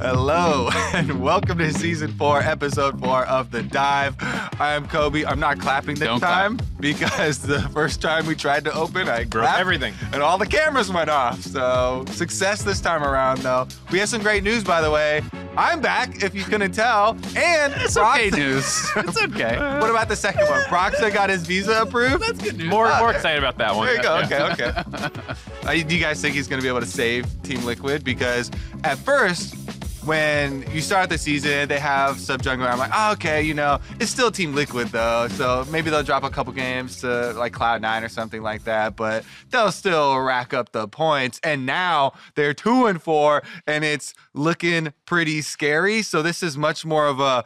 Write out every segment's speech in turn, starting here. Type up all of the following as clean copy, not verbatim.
Hello, and welcome to Season 4, Episode 4 of The Dive. I am Kobe. I'm not clapping this time because the first time we tried to open, I broke everything. And all the cameras went off. So, success this time around, though. We have some great news, by the way. I'm back, if you couldn't tell. And it's okay news. It's okay. What about the second one? Broxah got his visa approved? That's good news. More excited about that one. There you go. Okay. Do you guys think he's going to be able to save Team Liquid? Because at first, when you start the season, they have sub-jungler. I'm like, oh, okay, it's still Team Liquid, though. So maybe they'll drop a couple games to, like, Cloud9 or something like that. But they'll still rack up the points. And now they're 2-4, and it's looking pretty scary. So this is much more of a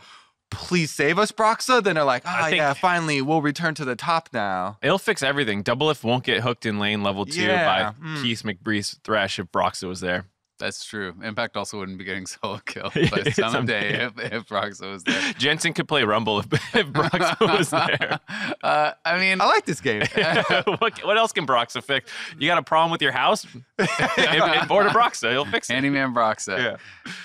please save us, Broxah. Then they're like, finally, we'll return to the top now. It'll fix everything. Doublelift won't get hooked in lane level 2 by Keith McBree's Thresh if Broxah was there. That's true. Impact also wouldn't be getting solo kill by someday if Broxah was there. Jensen could play Rumble if Broxah was there. I like this game. What else can Broxah fix? You got a problem with your house? Import a Broxah. He'll fix it. Handyman Broxah. Yeah.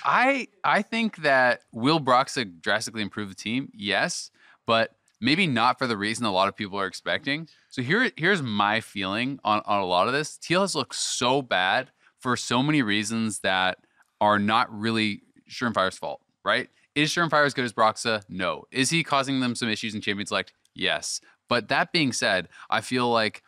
I think that will Broxah drastically improve the team? Yes, but maybe not for the reason a lot of people are expecting. So here's my feeling on a lot of this. TL has looked so bad for so many reasons that are not really Surefire's fault, right? Is Surefire as good as Broxah? No. Is he causing them some issues in Champion Select? Yes. But that being said, I feel like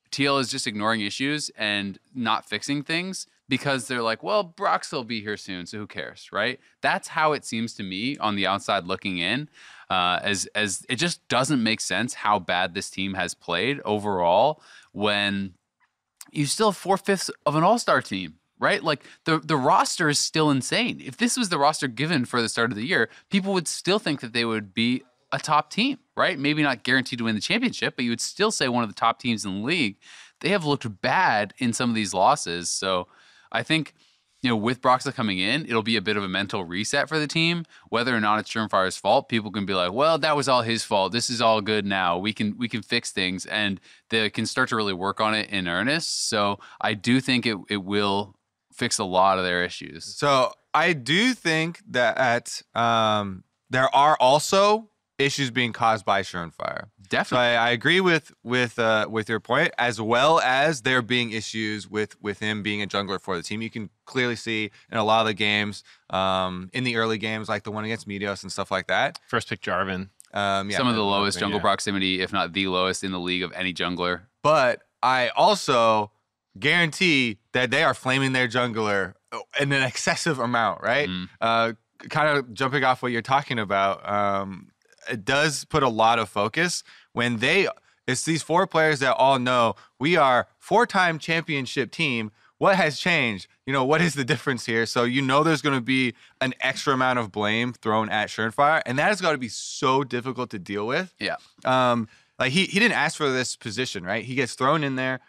TL is just ignoring issues and not fixing things because they're like, well, Broxah will be here soon, so who cares, right? That's how it seems to me on the outside looking in, as it just doesn't make sense how bad this team has played overall when you still have 4/5 of an all-star team, right? Like the roster is still insane. If this was the roster given for the start of the year, people would still think that they would be a top team, right? Maybe not guaranteed to win the championship, but you would still say one of the top teams in the league. They have looked bad in some of these losses. So I think, with Broxah coming in, it'll be a bit of a mental reset for the team. Whether or not it's Surefire's fault, people can be like, well, that was all his fault. This is all good now. We can fix things, and they can start to really work on it in earnest. So I do think it will fix a lot of their issues. So I do think that there are also issues being caused by Surefire. Definitely. So I agree with your point, as well as there being issues with him being a jungler for the team. You can clearly see in a lot of the games, in the early games, like the one against Meteos and stuff like that. First pick Jarvan. Some of the lowest jungle proximity, if not the lowest in the league of any jungler. But I also guarantee that they are flaming their jungler in an excessive amount, right? Kind of jumping off what you're talking about, it does put a lot of focus when it's these 4 players that all know we are 4-time championship team. What has changed? What is the difference here? So there's going to be an extra amount of blame thrown at Surefire, and that has got to be so difficult to deal with. Yeah. Like he didn't ask for this position, right? He gets thrown in there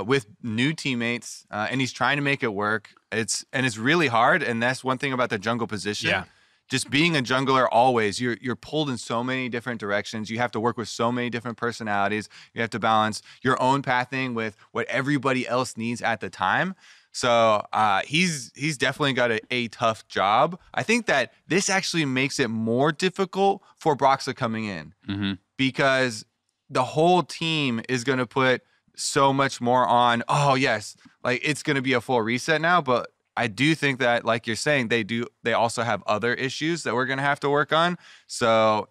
with new teammates, and he's trying to make it work. It's really hard, and that's one thing about the jungle position. Yeah. Just being a jungler always, you're pulled in so many different directions. You have to work with so many different personalities. You have to balance your own pathing with what everybody else needs at the time. So he's definitely got a tough job. I think that this actually makes it more difficult for Broxah coming in because the whole team is going to put so much more on, like it's going to be a full reset now, but I do think that, like you're saying, they also have other issues that we're going to have to work on. So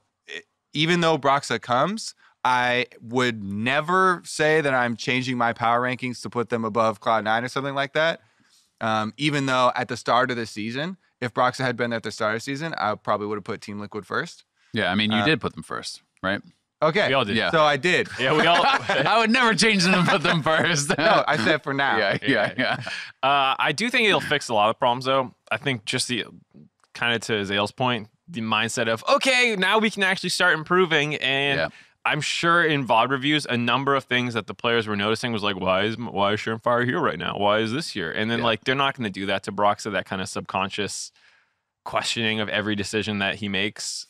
even though Broxah comes, I would never say that I'm changing my power rankings to put them above Cloud9 or something like that. Even though at the start of the season, if Broxah had been there at the start of the season, I probably would have put Team Liquid first. Yeah, I mean, you did put them first, right? Okay. We all did. Yeah. So I did. Yeah, we all. I would never change them and put them first. No, I said for now. Yeah. I do think it'll fix a lot of problems, though. I think just the kind of to Azael's point, the mindset of, okay, now we can actually start improving. And I'm sure in VOD reviews, a number of things that the players were noticing was like, why is Surefire here right now? Why is this here? And then they're not going to do that to Broxah, that kind of subconscious questioning of every decision that he makes.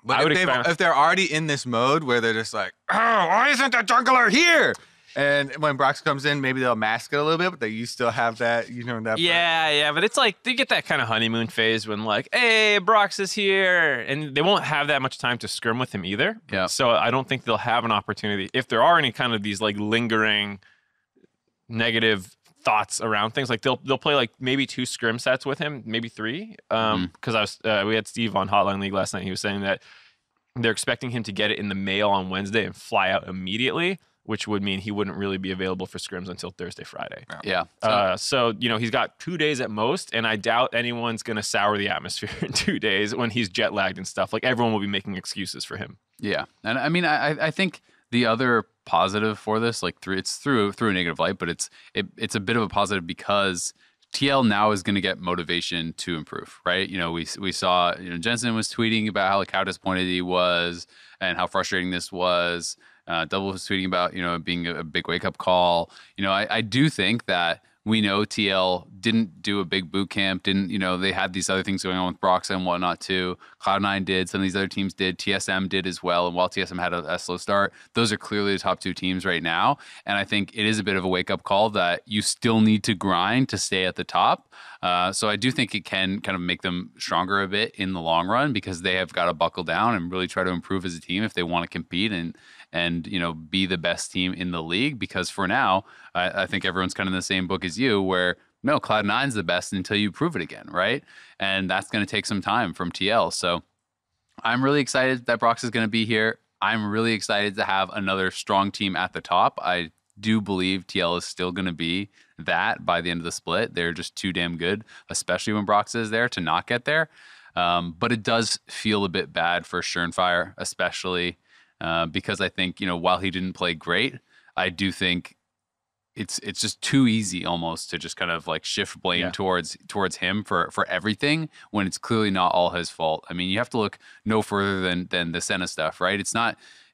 But if they're already in this mode where they're just like, oh, why isn't the jungler here? And when Broxah comes in, maybe they'll mask it a little bit, but you still have that, that. Yeah, but it's like they get that kind of honeymoon phase when like, hey, Broxah's here, and they won't have that much time to scrim with him either. Yeah. So I don't think they'll have an opportunity if there are any kind of these like lingering negative thoughts around things. Like they'll play like maybe 2 scrim sets with him, maybe 3. Because we had Steve on Hotline League last night. He was saying that they're expecting him to get it in the mail on Wednesday and fly out immediately, which would mean he wouldn't really be available for scrims until Thursday, Friday. Yeah. So, he's got 2 days at most, and I doubt anyone's going to sour the atmosphere in 2 days when he's jet lagged and stuff. Like, everyone will be making excuses for him. Yeah. And I mean, I think the other positive for this, like it's through a negative light, but it's a bit of a positive because TL now is going to get motivation to improve, right? We saw, Jensen was tweeting about how disappointed he was and how frustrating this was. Double was tweeting about, it being a big wake-up call. I do think that we know TL didn't do a big boot camp, they had these other things going on with Broxah and whatnot too. Cloud9 did, some of these other teams did, TSM did as well. And while TSM had a slow start, those are clearly the top 2 teams right now. And I think it is a bit of a wake-up call that you still need to grind to stay at the top. So I do think it can kind of make them stronger a bit in the long run because they have got to buckle down and really try to improve as a team if they want to compete and be the best team in the league. Because for now, I think everyone's kind of in the same book as you, where no, Cloud9's the best until you prove it again, right? And that's going to take some time from TL. So I'm really excited that Broxah is going to be here. I'm really excited to have another strong team at the top. I do believe TL is still going to be that by the end of the split. They're just too damn good, especially when Broxah is there, to not get there. But it does feel a bit bad for Surenfire, especially because I think, while he didn't play great, I do think it's just too easy almost to just kind of like shift blame towards him for everything when it's clearly not all his fault. I mean, you have to look no further than the Senna stuff, right?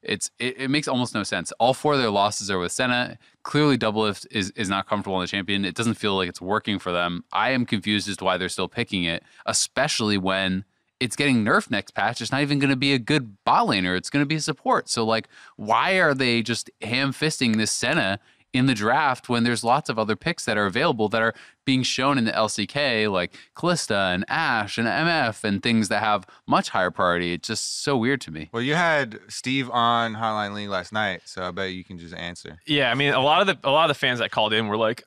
It makes almost no sense. All 4 of their losses are with Senna. Clearly, Doublelift is not comfortable on the champion. It doesn't feel like it's working for them. I am confused as to why they're still picking it, especially when it's getting nerfed next patch. It's not even going to be a good bot laner. It's going to be a support. So, like, why are they just ham-fisting this Senna in the draft when there's lots of other picks that are available that are being shown in the LCK, like Callista and Ashe and MF and things that have much higher priority? It's just so weird to me. Well, you had Steve on Hotline League last night, so I bet you can just answer. Yeah, I mean, a lot of the fans that called in were like,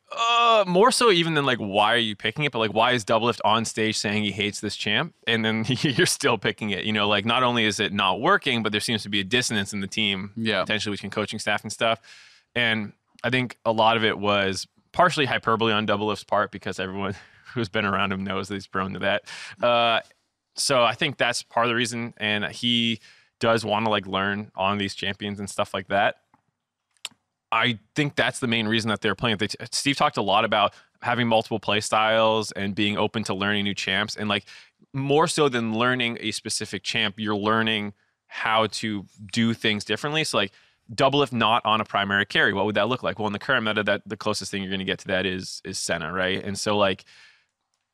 more so even than like, why are you picking it? But like, why is Doublelift on stage saying he hates this champ? And then you're still picking it. Like, not only is it not working, but there seems to be a dissonance in the team, potentially between coaching staff and stuff. And I think a lot of it was partially hyperbole on Doublelift's part because everyone who's been around him knows that he's prone to that. So I think that's part of the reason, and he does want to like learn on these champions and stuff like that. I think that's the main reason that they're playing. Steve talked a lot about having multiple play styles and being open to learning new champs, and like more so than learning a specific champ, you're learning how to do things differently. So like, Doublelift not on a primary carry, what would that look like? Well, in the current meta, that the closest thing you're going to get to that is Senna, right? And so like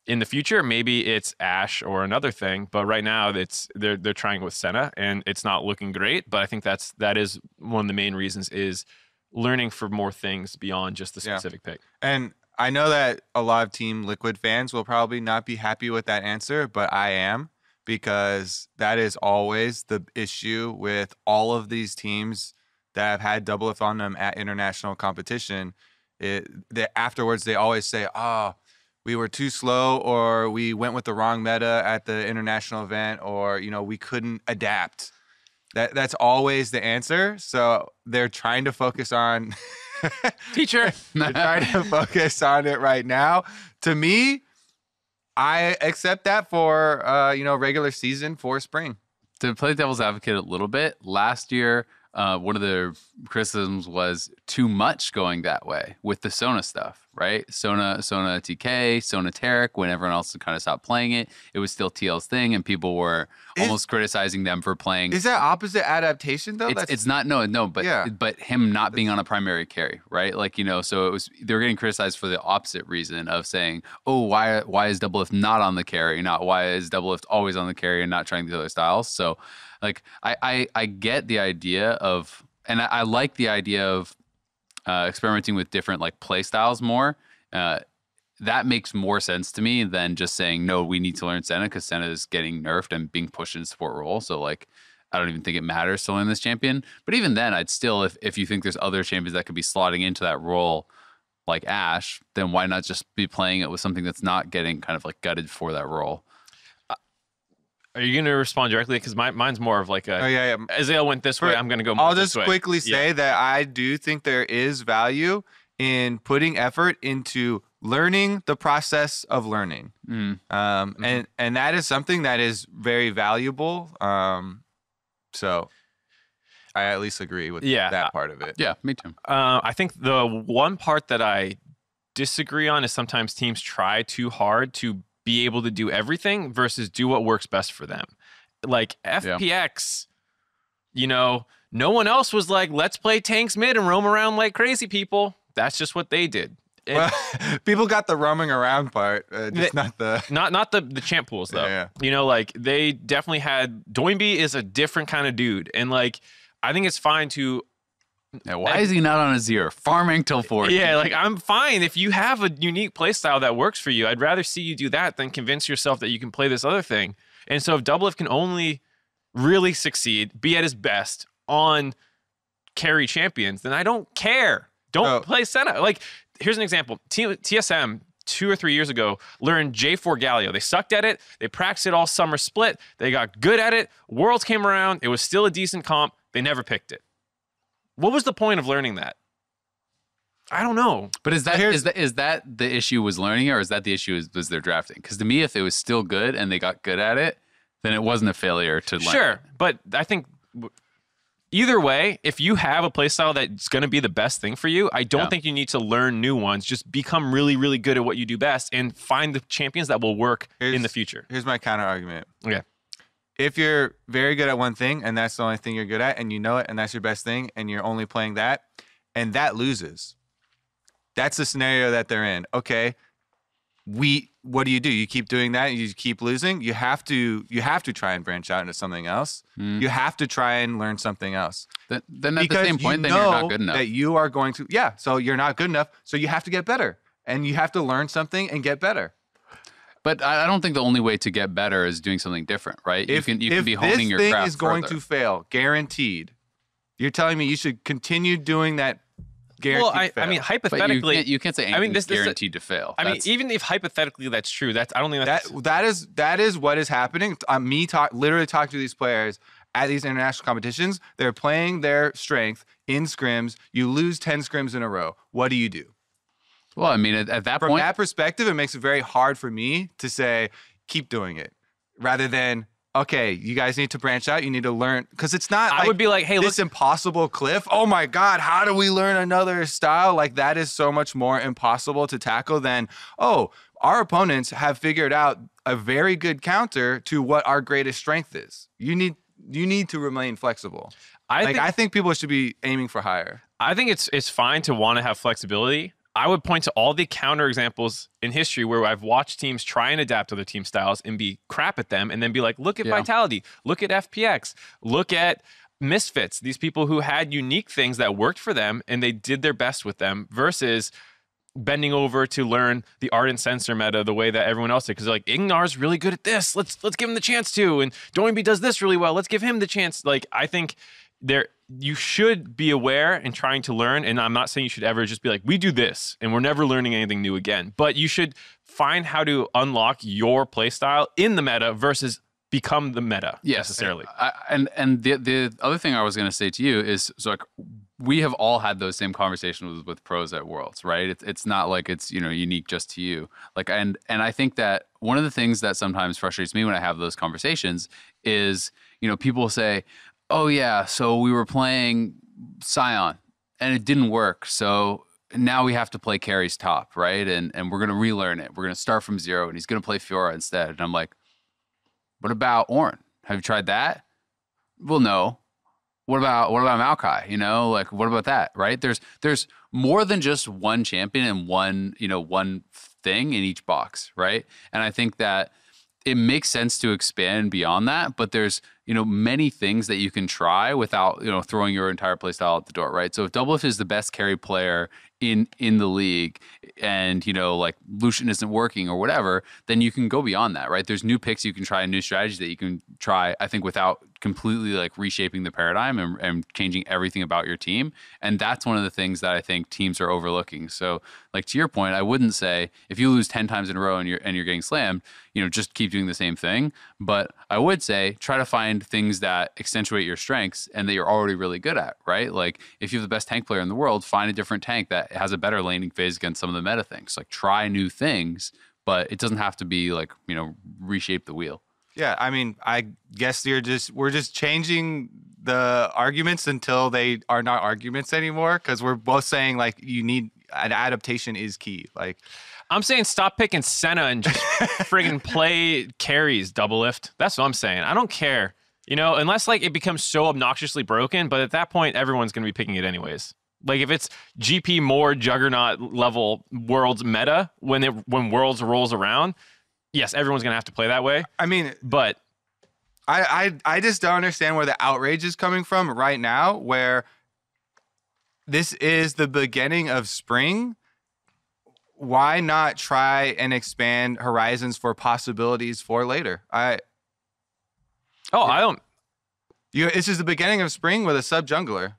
in the future, maybe it's Ashe or another thing, but right now they're trying with Senna and it's not looking great. But I think that is one of the main reasons is learning for more things beyond just the specific pick. And I know that a lot of Team Liquid fans will probably not be happy with that answer, but I am, because that is always the issue with all of these teams that have had Doublelift on them at international competition. Afterwards, they always say, oh, we were too slow, or we went with the wrong meta at the international event, or, we couldn't adapt. That's always the answer. So they're trying to focus on teacher. They're trying to focus on it right now. To me, I accept that for, regular season for spring. To play devil's advocate a little bit, last year, one of the criticisms was too much going that way with the Sona stuff, right? Sona TK, Sona Tarek, when everyone else kind of stopped playing it, it was still TL's thing, and people were almost criticizing them for playing. Is that opposite adaptation though? It's not, but him not being on a primary carry, right? Like, so they were getting criticized for the opposite reason of saying, oh, why is Doublelift not on the carry? Not why is Doublelift always on the carry and not trying these other styles? So like, I get the idea of, and I like the idea of experimenting with different like play styles more, that makes more sense to me than just saying, no, we need to learn Senna because Senna is getting nerfed and being pushed in a support role. So like, I don't even think it matters to learn this champion. But even then, I'd still, if you think there's other champions that could be slotting into that role like Ashe, then why not just be playing it with something that's not getting kind of like gutted for that role? Are you going to respond directly? Because mine's more of like a, Azael went this way, I'm going to go more this way. I'll just quickly say that I do think there is value in putting effort into learning the process of learning. And that is something that is very valuable. So I at least agree with that part of it. Yeah, me too. I think the one part that I disagree on is sometimes teams try too hard to be able to do everything versus do what works best for them. Like FPX, you know, no one else was like, let's play tanks mid and roam around like crazy people. That's just what they did. Well, people got the roaming around part, just not the champ pools though. Yeah. You know, like they definitely had Doinby is a different kind of dude, and like I think it's fine to. Yeah, why is he not on Azir farming till 40? Yeah, like I'm fine if you have a unique playstyle that works for you. I'd rather see you do that than convince yourself that you can play this other thing. And so if Doublelift can only really succeed, be at his best on carry champions, then I don't care. Don't play Senna. Like, here's an example. TSM 2 or 3 years ago learned J4 Galio. They sucked at it. They practiced it all summer split. They got good at it. Worlds came around. It was still a decent comp. They never picked it. What was the point of learning that? I don't know. But is that the issue was learning, or is that the issue was their drafting? Because to me, if it was still good and they got good at it, then it wasn't a failure to learn. Sure, but I think either way, if you have a playstyle that's going to be the best thing for you, I don't think you need to learn new ones. Just become really, really good at what you do best and find the champions that will work in the future. Here's my counter argument. Okay. If you're very good at one thing and that's the only thing you're good at and you know it and that's your best thing and you're only playing that and that loses, that's the scenario that they're in. Okay, what do? You keep doing that and you keep losing? You have to try and branch out into something else. You have to try and learn something else. Then at the same point, then you're not good enough. That you are going to, so you're not good enough. So you have to get better and you have to learn something and get better. But I don't think the only way to get better is doing something different, right? You can be honing your craft. If this thing is going further. to fail, guaranteed, you're telling me you should continue doing that guaranteed fail. I mean, hypothetically... But you can't say anything's guaranteed to fail. I mean, even if hypothetically that's true, I don't think that's... That is what is happening. Literally talking to these players at these international competitions. They're playing their strength in scrims. You lose 10 scrims in a row. What do you do? Well, I mean, at that point... From point... that perspective, it makes it very hard for me to say, keep doing it. Rather than, okay, you guys need to branch out. You need to learn. Because it's not I would be like, hey, this impossible cliff. Oh my God, how do we learn another style? Like, that is so much more impossible to tackle than, our opponents have figured out a very good counter to what our greatest strength is. You need to remain flexible. I think people should be aiming for higher. I think it's fine to want to have flexibility. I would point to all the counter examples in history where I've watched teams try and adapt other team styles and be crap at them and then be like, look at Vitality, look at FPX, look at Misfits, these people who had unique things that worked for them and they did their best with them versus bending over to learn the Ardent Sensor meta the way that everyone else did. Because like, Ignar's really good at this. Let's give him the chance to. And Doinby does this really well. Let's give him the chance. Like, I think you should be aware and trying to learn, and I'm not saying you should ever just be like, we do this, and we're never learning anything new again. But you should find how to unlock your playstyle in the meta versus become the meta necessarily. And the other thing I was going to say to you is, so like, we have all had those same conversations with pros at Worlds, right? It's not like it's unique just to you. Like, and I think that one of the things that sometimes frustrates me when I have those conversations is, people say, oh yeah, so we were playing Scion and it didn't work. So now we have to play carries top, right? And we're going to relearn it. We're going to start from zero and he's going to play Fiora instead. And I'm like, what about Ornn? Have you tried that? Well, no. What about Maokai? Like, what about that, right? There's more than just one champion and one thing in each box, right? And I think that it makes sense to expand beyond that, but there's many things that you can try without, throwing your entire playstyle out the door, right? So if Doublelift is the best carry player in the league and, like Lucian isn't working or whatever, then you can go beyond that, right? There's new picks you can try and new strategies that you can try, I think, without completely like reshaping the paradigm and changing everything about your team. And that's one of the things that I think teams are overlooking. So like to your point, I wouldn't say if you lose 10 times in a row and you're getting slammed, just keep doing the same thing. But I would say try to find things that accentuate your strengths and that you're already really good at, right? Like if you have the best tank player in the world, find a different tank that has a better laning phase against some of the meta things. Like try new things, but it doesn't have to be like, reshape the wheel. Yeah, I mean, I guess we're just changing the arguments until they are not arguments anymore, because we're both saying like you need an adaptation is key. Like I'm saying stop picking Senna and just friggin' play carries Doublelift. That's what I'm saying. I don't care, unless like it becomes so obnoxiously broken, but at that point everyone's going to be picking it anyways. Like if it's GP more juggernaut level Worlds meta when Worlds rolls around, yes, everyone's going to have to play that way. I mean, but I just don't understand where the outrage is coming from right now, where this is the beginning of spring. Why not try and expand horizons for possibilities for later? This is the beginning of spring with a sub jungler.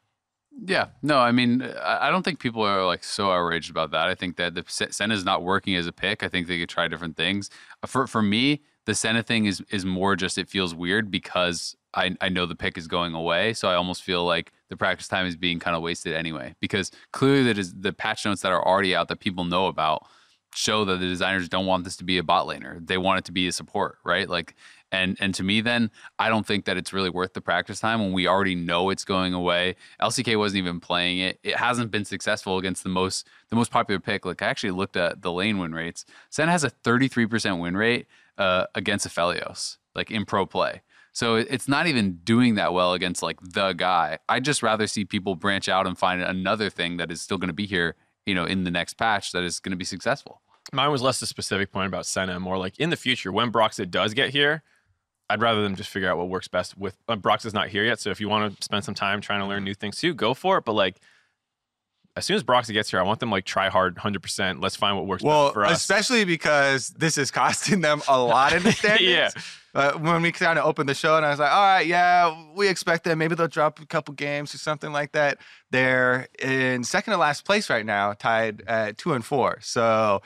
Yeah, no, I mean, I don't think people are like so outraged about that. I think that the Senna is not working as a pick. I think they could try different things. For me, the Senna thing is more just it feels weird because I know the pick is going away. So I almost feel like the practice time is being kind of wasted anyway, because clearly the patch notes that are already out that people know about show that the designers don't want this to be a bot laner. They want it to be a support, right? Like, and to me, then I don't think that it's really worth the practice time when we already know it's going away. LCK wasn't even playing it. It hasn't been successful against the most popular pick. Like I actually looked at the lane win rates. Senna has a 33% win rate against Aphelios, like in pro play. So it's not even doing that well against like the guy. I'd just rather see people branch out and find another thing that is still going to be here, in the next patch that is going to be successful. Mine was less a specific point about Senna, more like in the future when Broxah does get here, I'd rather them just figure out what works best with Broxah's not here yet. So if you want to spend some time trying to learn new things too, go for it. But like as soon as Broxah gets here, I want them like try hard 100%. Let's find what works best for us. Especially because this is costing them a lot in the standings. Yeah. When we kind of opened the show and I was like, all right, yeah, we expect them. Maybe they'll drop a couple games or something like that. They're in second to last place right now, tied at 2-4. So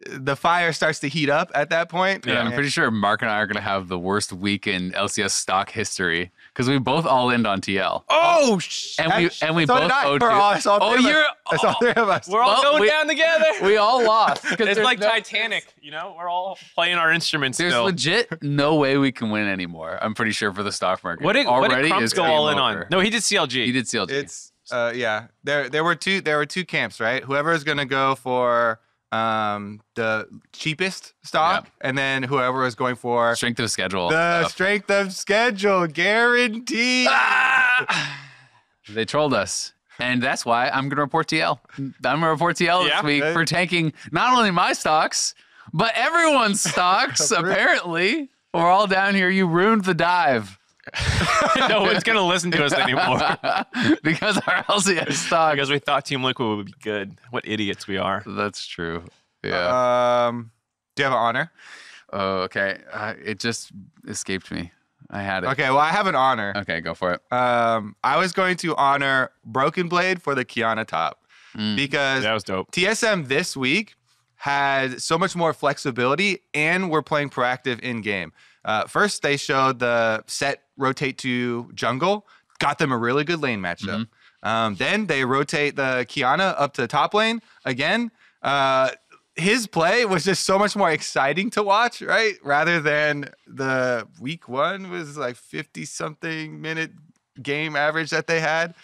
the fire starts to heat up at that point. Yeah, I'm pretty sure Mark and I are going to have the worst week in LCS stock history because we both all in on TL. Oh, and we both owed That's all three of us. We're all going down together. We all lost. It's like Titanic, We're all playing our instruments. There's still. legit no way we can win anymore. I'm pretty sure for the stock market. What did Crumps go all in on? No, he did CLG. He did CLG. It's There were two camps, right? Whoever is going to go for the cheapest stock, and then whoever is going for strength of schedule. The strength of schedule guaranteed. They trolled us. And that's why I'm going to report TL. I'm going to report TL this week for tanking not only my stocks, but everyone's stocks, apparently. We're all down here. You ruined the dive. No one's going to listen to us anymore. Because our LCS stock. Because we thought Team Liquid would be good. What idiots we are. That's true. Yeah. Do you have an honor? Oh, okay. It just escaped me. I had it. Okay, well, I have an honor. Okay, go for it. I was going to honor Broken Blade for the Kiana top because that was dope. TSM this week had so much more flexibility and we're playing proactive in game. First, they showed the set rotate to jungle, got them a really good lane matchup. Then they rotate the Kiana up to the top lane again. His play was just so much more exciting to watch, right? Rather than the week one was like 50-something minute game average that they had.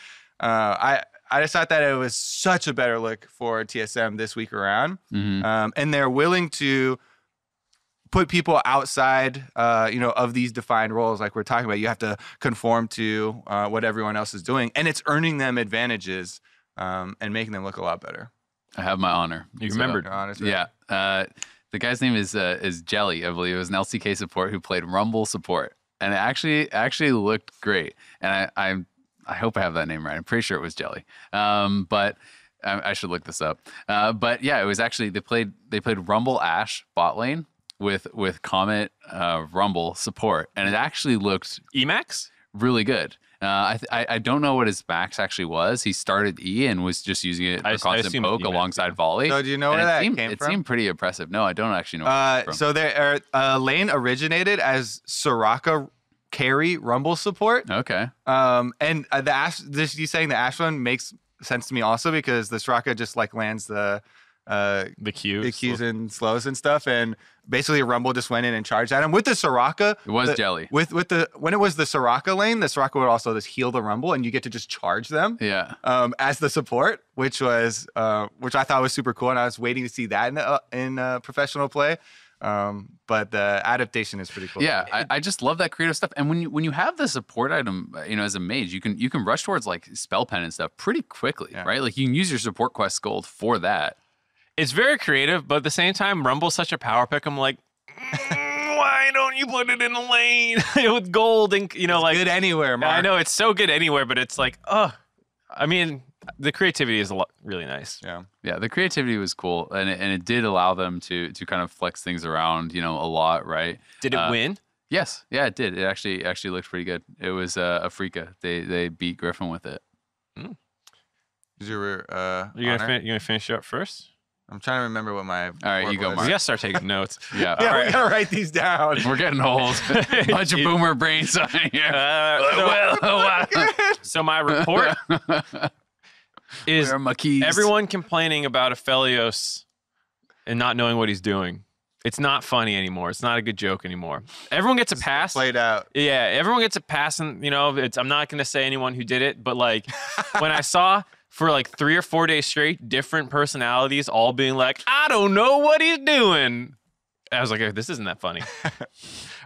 I just thought that it was such a better look for TSM this week around. And they're willing to put people outside, of these defined roles like we're talking about. You have to conform to what everyone else is doing. And it's earning them advantages and making them look a lot better. I have my honor. You remembered. Your honors, right? Yeah. The guy's name is Jelly, I believe. It was an LCK support who played Rumble support. and it actually looked great. And I hope I have that name right. I'm pretty sure it was Jelly. But I should look this up. But yeah, it was actually they played Rumble Ashe bot lane with Comet Rumble support, and it actually looked Emax really good. I don't know what his max actually was. He started E and was just using it for constant poke alongside volley. So do you know where that came from? It seemed pretty impressive. No, I don't actually know where it came from. So there, lane originated as Soraka carry Rumble support. Okay. And the Ashe, you saying the Ashe one makes sense to me also because the Soraka just like lands the Qs and slows and stuff, and basically Rumble just went in and charged at him with the Soraka. It was Jelly. When it was the Soraka lane, the Soraka would also just heal the Rumble, and you get to just charge them. Yeah. As the support, which I thought was super cool, and I was waiting to see that in professional play. But the adaptation is pretty cool. Yeah, I just love that creative stuff. And when you have the support item, as a mage, you can rush towards like spell pen and stuff pretty quickly, right? Like you can use your support quest gold for that. It's very creative, but at the same time, Rumble's such a power pick. I'm like, why don't you put it in a lane with gold and like good anywhere, Mark. I know it's so good anywhere, but it's like, I mean, the creativity is really nice. Yeah, the creativity was cool, and it did allow them to kind of flex things around, a lot, right? Did it win? Yes, yeah, it did. It actually looked pretty good. It was Afrika. They beat Griffin with it. You're gonna finish up first? I'm trying to remember what my. All right, you go, Mark. You gotta start taking notes. Yeah, yeah, we gotta write these down. We're getting old. Bunch of boomer brains on here. So my report is everyone complaining about Aphelios and not knowing what he's doing. It's not funny anymore. It's not a good joke anymore. Everyone gets a pass. Played out. Yeah, everyone gets a pass, and I'm not gonna say anyone who did it, but like when I saw for like 3 or 4 days straight, different personalities all being like, I don't know what he's doing. I was like, this isn't that funny.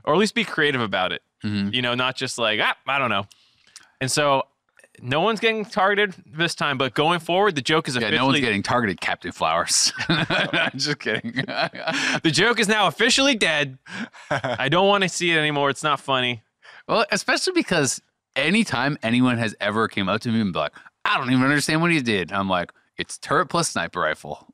Or at least be creative about it. Mm-hmm. Not just like, I don't know. And so no one's getting targeted this time, but going forward, the joke is officially... no one's getting targeted, Captain Flowers. I'm just kidding. The joke is now officially dead. I don't want to see it anymore. It's not funny. Well, especially because anytime anyone has ever came up to me and be like, I don't even understand what he did. I'm like, it's turret plus sniper rifle.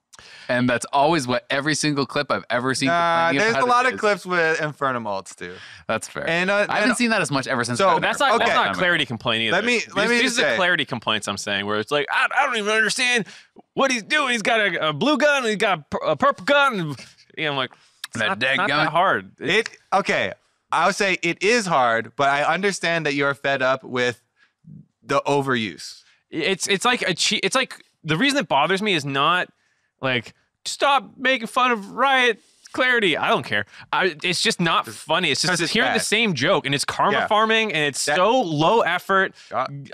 And that's always what every single clip I've ever seen. There's a lot of clips with Infernum ults too. That's fair. And I haven't seen that as much ever since. So that's not clarity complaining. Let me these are the clarity complaints I'm saying, where it's like, I don't even understand what he's doing. He's got a blue gun, and he's got a purple gun. And, I'm like, it's not that hard. Okay, I would say it is hard, but I understand that you're fed up with the overuse. It's like it's like the reason it bothers me is not like stop making fun of Riot clarity. I don't care. It's just not funny. It's just hearing the same joke, and it's karma farming, and it's so low effort.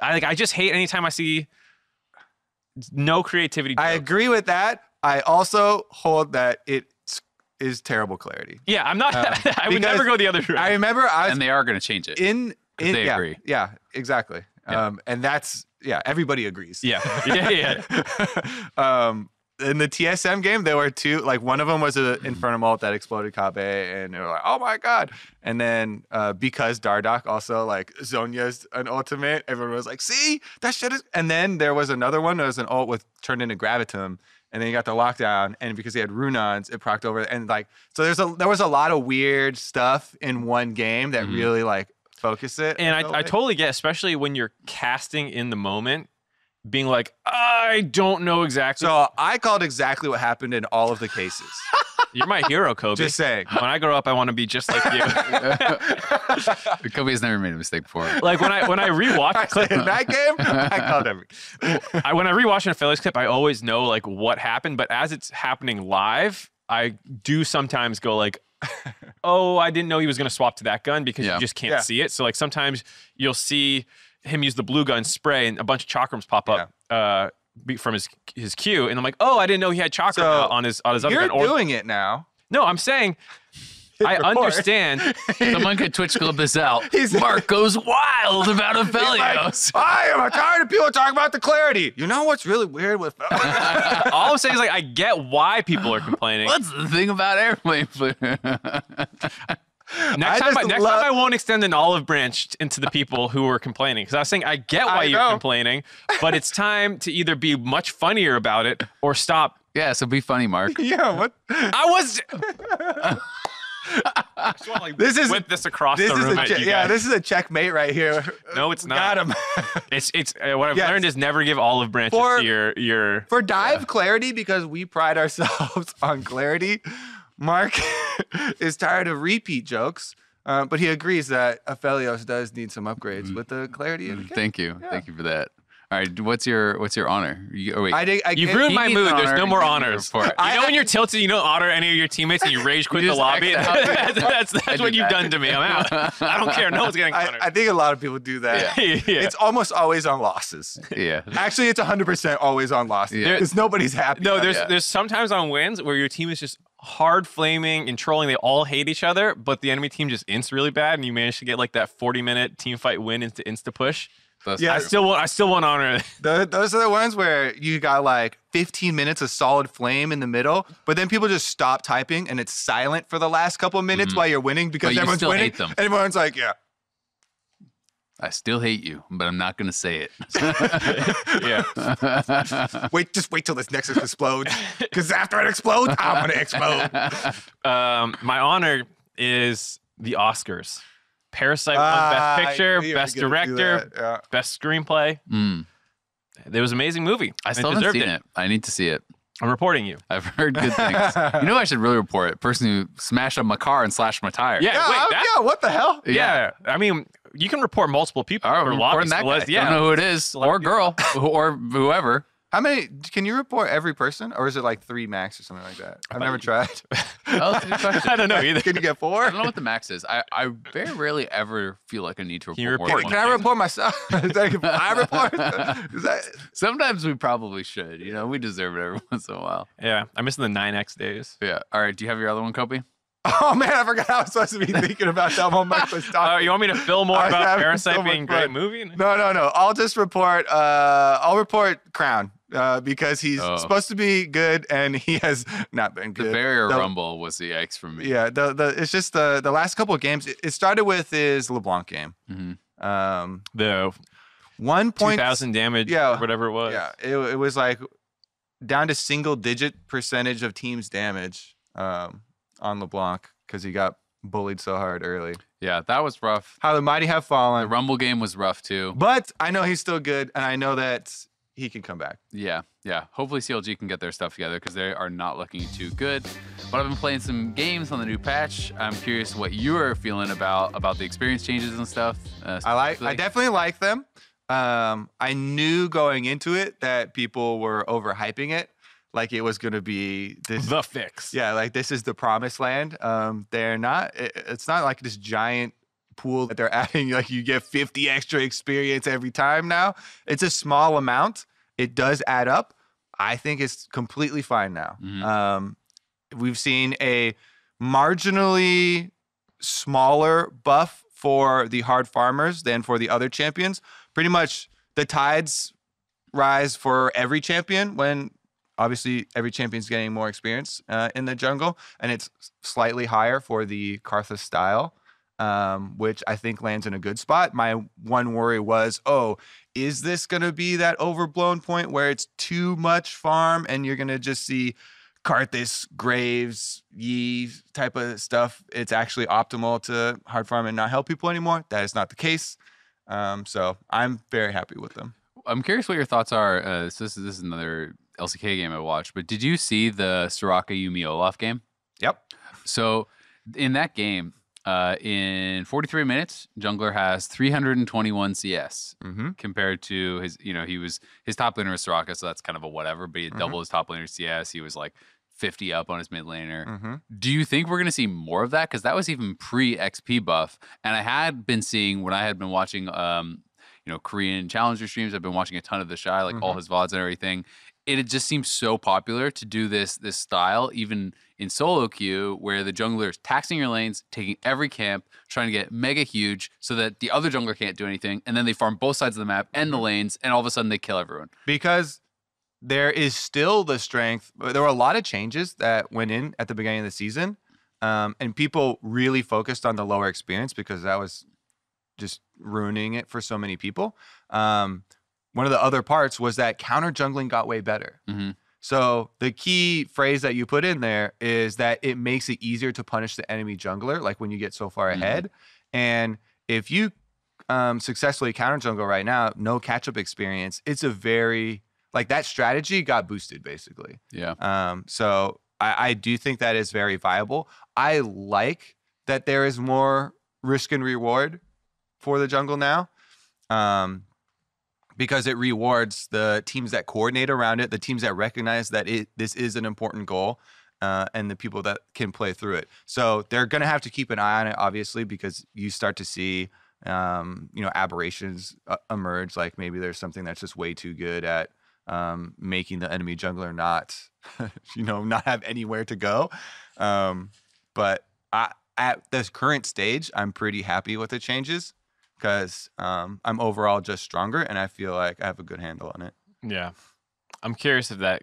I just hate anytime I see no creativity jokes. I agree with that. I also hold that it is terrible clarity. Yeah, I'm not. I would never go the other direction. I remember, and they are going to change it. They agree. Yeah, exactly. Yeah. And that's everybody agrees. Yeah. In the TSM game, there were two. Like one of them was an Infernum ult that exploded Kabe, and they were like, "Oh my god!" And then because Dardoch also like Zhonya's an ultimate, everyone was like, "See, that shit is." And then there was another one that was an ult with turned into Gravitum, and then you got the lockdown, and because he had Runons, it procced over, and like so there was a lot of weird stuff in one game that really like focus it. And I totally get, especially when you're casting in the moment, being like, I don't know exactly. So I called exactly what happened in all of the cases. You're my hero, Kobe. Just saying. When I grow up, I want to be just like you. Kobe has never made a mistake before. Like when I rewatch a clip in that game, I called everything. When I rewatch an Aphelios clip, I always know like what happened, but as it's happening live, I do sometimes go like, oh, I didn't know he was going to swap to that gun because you just can't see it. So like sometimes you'll see him use the blue gun spray and a bunch of chakrams pop up from his Q, and I'm like, oh, I didn't know he had chakram on his other gun. You're doing it now. No, I'm saying I understand. Someone could Twitch clip this out. Mark goes wild about Aphelios. Like, I am tired of people talking about the clarity. You know what's really weird with all I'm saying is like I get why people are complaining. What's the thing about airplane flare? Next time I won't extend an olive branch into the people who were complaining. Because I was saying, I get why you're complaining, but it's time to either be much funnier about it or stop. Yeah, so be funny, Mark. Yeah, what? I was. I just want to whip this across the room at you guys. This is a checkmate right here. No, it's not. Got him. It's what I've learned is never give olive branches to your. For dive clarity, because we pride ourselves on clarity. Mark is tired of repeat jokes, but he agrees that Aphelios does need some upgrades with the clarity of the game. Thank you. Yeah. Thank you for that. All right, what's your honor? You've ruined my mood. There's no more honors. You know when you're tilted, you don't honor any of your teammates, and you rage quit the lobby. That's what you've done to me. I'm out. I don't care. No one's getting honored. I think a lot of people do that. Yeah. It's almost always on losses. Yeah. Actually, it's 100% always on losses because nobody's happy. No, there's sometimes on wins where your team is just hard flaming and trolling. They all hate each other, but the enemy team just ints really bad, and you manage to get like that 40-minute team fight win into insta push. I still want honor. Those are the ones where you got like 15 minutes of solid flame in the middle, but then people just stop typing and it's silent for the last couple of minutes while you're winning because everyone's winning. Hate them. And everyone's like, yeah. I still hate you, but I'm not going to say it. Yeah. Just wait till this Nexus explodes, because after it explodes, I'm going to explode. My honor is the Oscars. Parasite won Best Picture, Best Director, Best Screenplay. It was an amazing movie. I still haven't seen it. I need to see it. I'm reporting you. I've heard good things. You know, I should really report it. Person who smashed up my car and slashed my tire. Yeah, what the hell? Yeah. I mean, you can report multiple people. I'm reporting that guy. Yeah. I don't know who it is, or girl, or whoever. How many? Can you report every person, or is it like 3 max or something like that? I've never tried. I don't know either. Can you get 4? I don't know what the max is. I very rarely ever feel like I need to report more than one. Can I report myself? I report? Sometimes we probably should. You know, we deserve it every once in a while. Yeah, I'm missing the 9X days. Yeah. All right. Do you have your other one, Kobe? Oh man, I forgot I was supposed to be thinking about that one. Mike was talking. You want me to fill more about Parasite being a great movie? No. I'll just report. I'll report Crown. Because he's supposed to be good and he has not been good. The barrier rumble was the X for me. Yeah, it's just the last couple of games. It started with his LeBlanc game. The 2,000 damage, whatever it was. Yeah, it was like down to single-digit percentage of team's damage on LeBlanc because he got bullied so hard early. Yeah, that was rough. How the mighty have fallen. The Rumble game was rough too. But I know he's still good, and I know that he can come back. Yeah. Hopefully CLG can get their stuff together because they are not looking too good. But I've been playing some games on the new patch. I'm curious what you are feeling about the experience changes and stuff. I definitely like them. I knew going into it that people were overhyping it. Like it was going to be the fix. Yeah, like this is the promised land. They're not. It's not like this giant pool that they're adding. Like you get 50 extra experience every time now. It's a small amount. It does add up. I think it's completely fine now. We've seen a marginally smaller buff for the hard farmers than for the other champions. Pretty much the tides rise for every champion when obviously every champion's getting more experience in the jungle, and it's slightly higher for the Karthus style, which I think lands in a good spot. My one worry was, is this going to be that overblown point where it's too much farm and you're going to just see Karthus, Graves, Yi type of stuff? It's actually optimal to hard farm and not help people anymore. That is not the case. So I'm very happy with them. I'm curious what your thoughts are. This is another LCK game I watched, but did you see the Soraka Yuumi Olaf game? Yep. So in that game, in 43 minutes, jungler has 321 CS compared to his, his top laner was Soraka, so that's kind of a whatever, but he had double his top laner CS. He was like 50 up on his mid laner. Do you think we're going to see more of that? Because that was even pre-XP buff. And I had been seeing, when I had been watching, Korean Challenger streams, I've been watching a ton of the Shy, like all his VODs and everything. It just seems so popular to do this style, even in solo queue, where the jungler is taxing your lanes, taking every camp, trying to get mega huge so that the other jungler can't do anything. And then they farm both sides of the map and the lanes, and all of a sudden they kill everyone. Because there is still the strength. There were a lot of changes that went in at the beginning of the season. and people really focused on the lower experience because that was just ruining it for so many people. One of the other parts was that counter jungling got way better. So the key phrase that you put in there is that it makes it easier to punish the enemy jungler, like when you get so far ahead. And if you successfully counter jungle right now, no catch-up experience, it's a very, like that strategy got boosted basically. So I do think that is very viable. I like that there is more risk and reward for the jungle now. Because it rewards the teams that coordinate around it, the teams that recognize that this is an important goal, and the people that can play through it. So they're going to have to keep an eye on it, obviously, because you start to see, aberrations emerge. Like maybe there's something that's just way too good at making the enemy jungler not, not have anywhere to go. But at this current stage, I'm pretty happy with the changes. Because I'm overall just stronger, and I feel like I have a good handle on it. Yeah. I'm curious if that,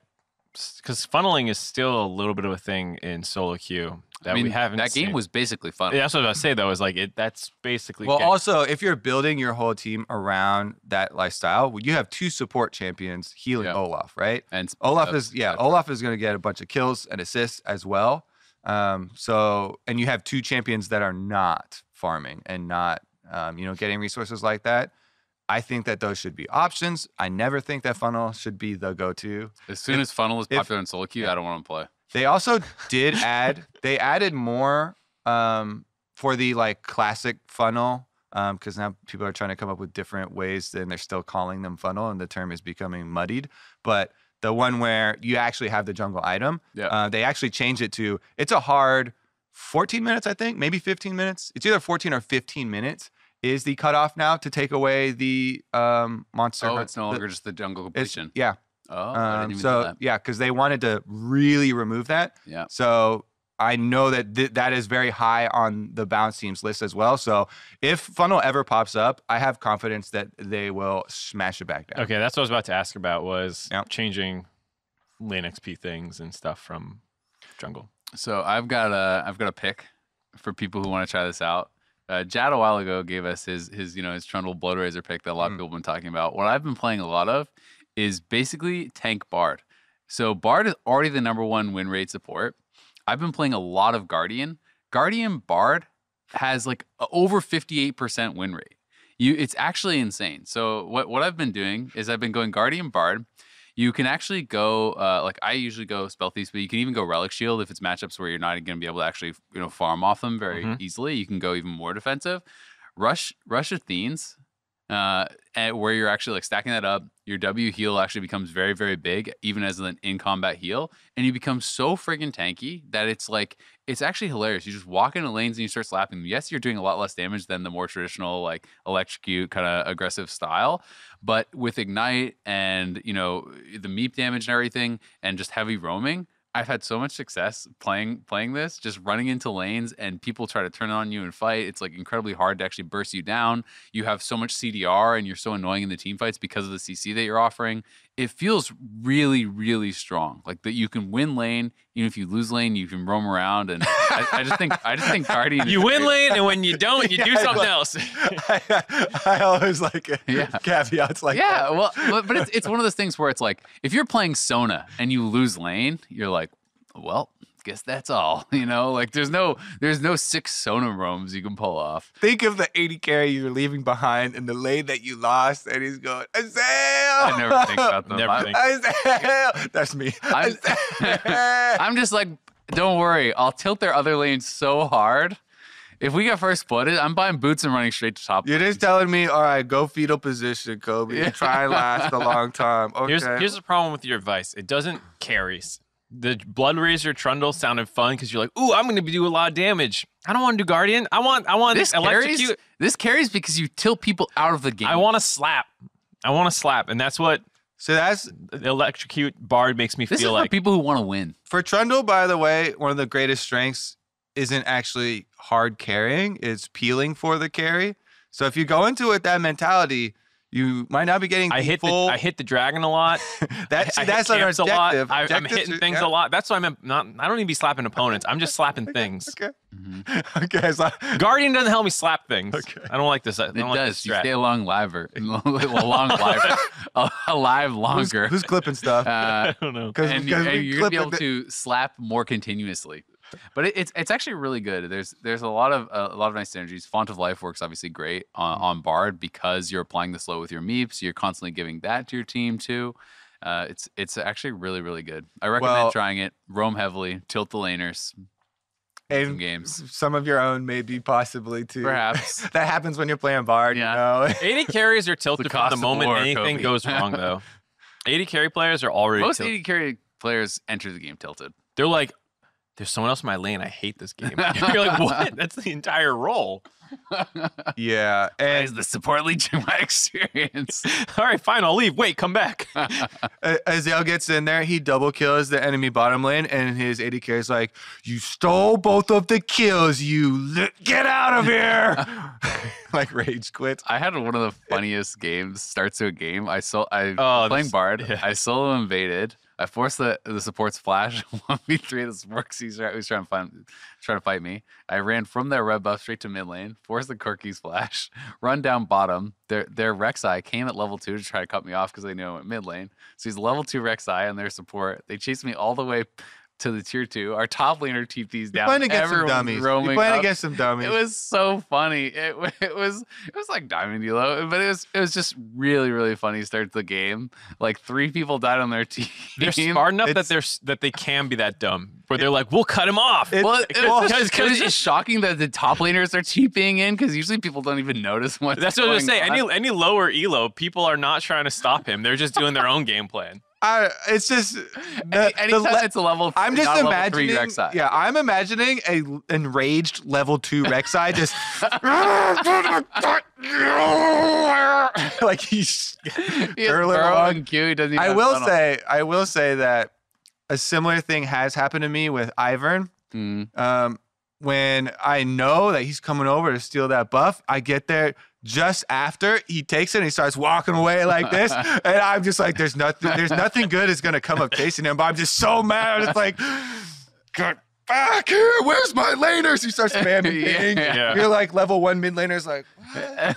because funneling is still a little bit of a thing in solo queue that we haven't That seen. game was basically fun. Yeah, that's what I was about to say, though, is like, that's basically. Well, also, if you're building your whole team around that lifestyle, you have 2 support champions healing Olaf, right? And Olaf is going to get a bunch of kills and assists as well. And you have 2 champions that are not farming and not, getting resources like that. I think that those should be options. I never think that funnel should be the go-to. As soon as funnel is popular in solo queue, I don't want to play. They also did added more for the like classic funnel because now people are trying to come up with different ways and they're still calling them funnel and the term is becoming muddied. But the one where you actually have the jungle item, they actually changed it to, it's a hard 14 minutes, I think, maybe 15 minutes. It's either 14 or 15 minutes. Is the cutoff now to take away the monster? Oh, it's no longer just the jungle completion. Yeah. Oh, I didn't even know that. Yeah, because they wanted to really remove that. Yeah. So I know that that is very high on the bounce team's list as well. So if funnel ever pops up, I have confidence that they will smash it back down. Okay, that's what I was about to ask about was changing lane XP things and stuff from jungle. So I've got a pick for people who want to try this out. Jad a while ago gave us his Trundle Blood Razor pick that a lot of people have been talking about. What I've been playing a lot of is basically tank Bard. So Bard is already the #1 win rate support. I've been playing a lot of Guardian. Guardian Bard has like over 58% win rate. It's actually insane. So what I've been doing is I've been going Guardian Bard. You can actually go, I usually go Spell Thief, but you can even go Relic Shield if it's matchups where you're not going to be able to actually, farm off them very easily. You can go even more defensive. Rush Athenes, where you're actually like stacking that up. Your W heal actually becomes very, very big, even as an in-combat heal. And you become so friggin' tanky that it's actually hilarious. You just walk into lanes and you start slapping them. Yes, you're doing a lot less damage than the more traditional, like, electrocute kind of aggressive style. But with Ignite and, the meep damage and everything and just heavy roaming, I've had so much success playing this, just running into lanes and people try to turn on you and fight. It's like incredibly hard to actually burst you down. You have so much CDR and you're so annoying in the team fights because of the CC that you're offering. It feels really, really strong. Like that you can win lane, even if you lose lane, you can roam around. And I just think Guardian. You win lane, and when you don't, you do something else. I always like caveats like that. Well, but it's one of those things where it's like if you're playing Sona and you lose lane, you're like, well, guess that's all. Like there's no 6 Sona roams you can pull off. Think of the 80 carry you're leaving behind in the lane that you lost, and he's going, Azael! I never think about them. Azael! That's me. I'm just like, don't worry. I'll tilt their other lane so hard. If we get first spotted, I'm buying boots and running straight to top. You're just telling me, all right, go fetal position, Kobe. Try and last a long time. Okay. Here's the problem with your advice. It doesn't carries. The Blood Razor Trundle sounded fun because you're like, ooh, I'm going to do a lot of damage. I don't want to do Guardian. I want this electrocute. This carries because you tilt people out of the game. I want to slap. And that's what. So that's electrocute Bard makes me this feel is like. For people who want to win. For Trundle, by the way, one of the greatest strengths isn't actually hard carrying. It's peeling for the carry. So if you go into it with that mentality, You might not be getting I hit the dragon a lot. That's I an hit camps a lot. objective. I'm Objectives hitting are- things yeah. a lot. That's why I don't even be slapping opponents. I'm just slapping things. Okay. Okay. So, Guardian doesn't help me slap things. Okay. I don't like this. I It don't like does. this You strat. stay alive longer. who's clipping stuff? I don't know. And because we you're gonna be clip able it- to slap more continuously. But it's actually really good. There's a lot of nice synergies. Font of Life works obviously great on Bard because you're applying the slow with your meeps. You're constantly giving that to your team too. It's actually really, really good. I recommend trying it. Roam heavily, tilt the laners. Some and games. some of your own maybe possibly too. Perhaps. That happens when you're playing Bard. Yeah. You know? AD carries are tilted The from cost the of moment war, anything Kobe. goes wrong, though. AD carry players are already Most tilted. AD carry players enter the game tilted. They're like, there's someone else in my lane. I hate this game. You're like, what? That's the entire role. Yeah. Is And the support leeching my experience? All right, fine. I'll leave. Wait, come back. Azael gets in there. He double kills the enemy bottom lane, and his AD carry is like, "You stole both of the kills. Get out of here!" Like rage quit. I had one of the funniest games starts to a game. Playing this- Bard. yeah. I solo invaded. I forced the support's flash 1v3. The support was trying to fight me. I ran from their red buff straight to mid lane. Forced the Corky's flash. Run down bottom. Their Rek'Sai came at level 2 to try to cut me off because they knew I went mid lane. So he's level 2 Rek'Sai on their support. They chased me all the way to the tier 2. Our top laner TP's down. Playing against some Everyone's dummies. roaming You're playing up. against some dummies. It was so funny. It was like Diamond Elo, but it was just really, really funny start to the game. Like 3 people died on their team. They're smart enough that they can be that dumb. Where they're like, we'll cut him off. It- Well, Well, it was just shocking that the top laners are TPing in because usually people don't even notice what's That's what I was going gonna say. on. Any lower elo, people are not trying to stop him. They're just doing their own game plan. It's just Anytime it's a level, I'm just not a imagining. level 3 Rek'Sai. Yeah, I'm imagining a enraged level 2 Rek'Sai just like he's He has Burrow Burrow along. and Q. He doesn't even I have will tunnel. say that a similar thing has happened to me with Ivern. When I know that he's coming over to steal that buff, I get there just after he takes it and he starts walking away like this, and I'm just like, there's nothing good is gonna come of chasing him. But I'm just so mad. It's like, get back here. Where's my laners? He starts spamming ping. Yeah. You're like level 1 mid laner's like, I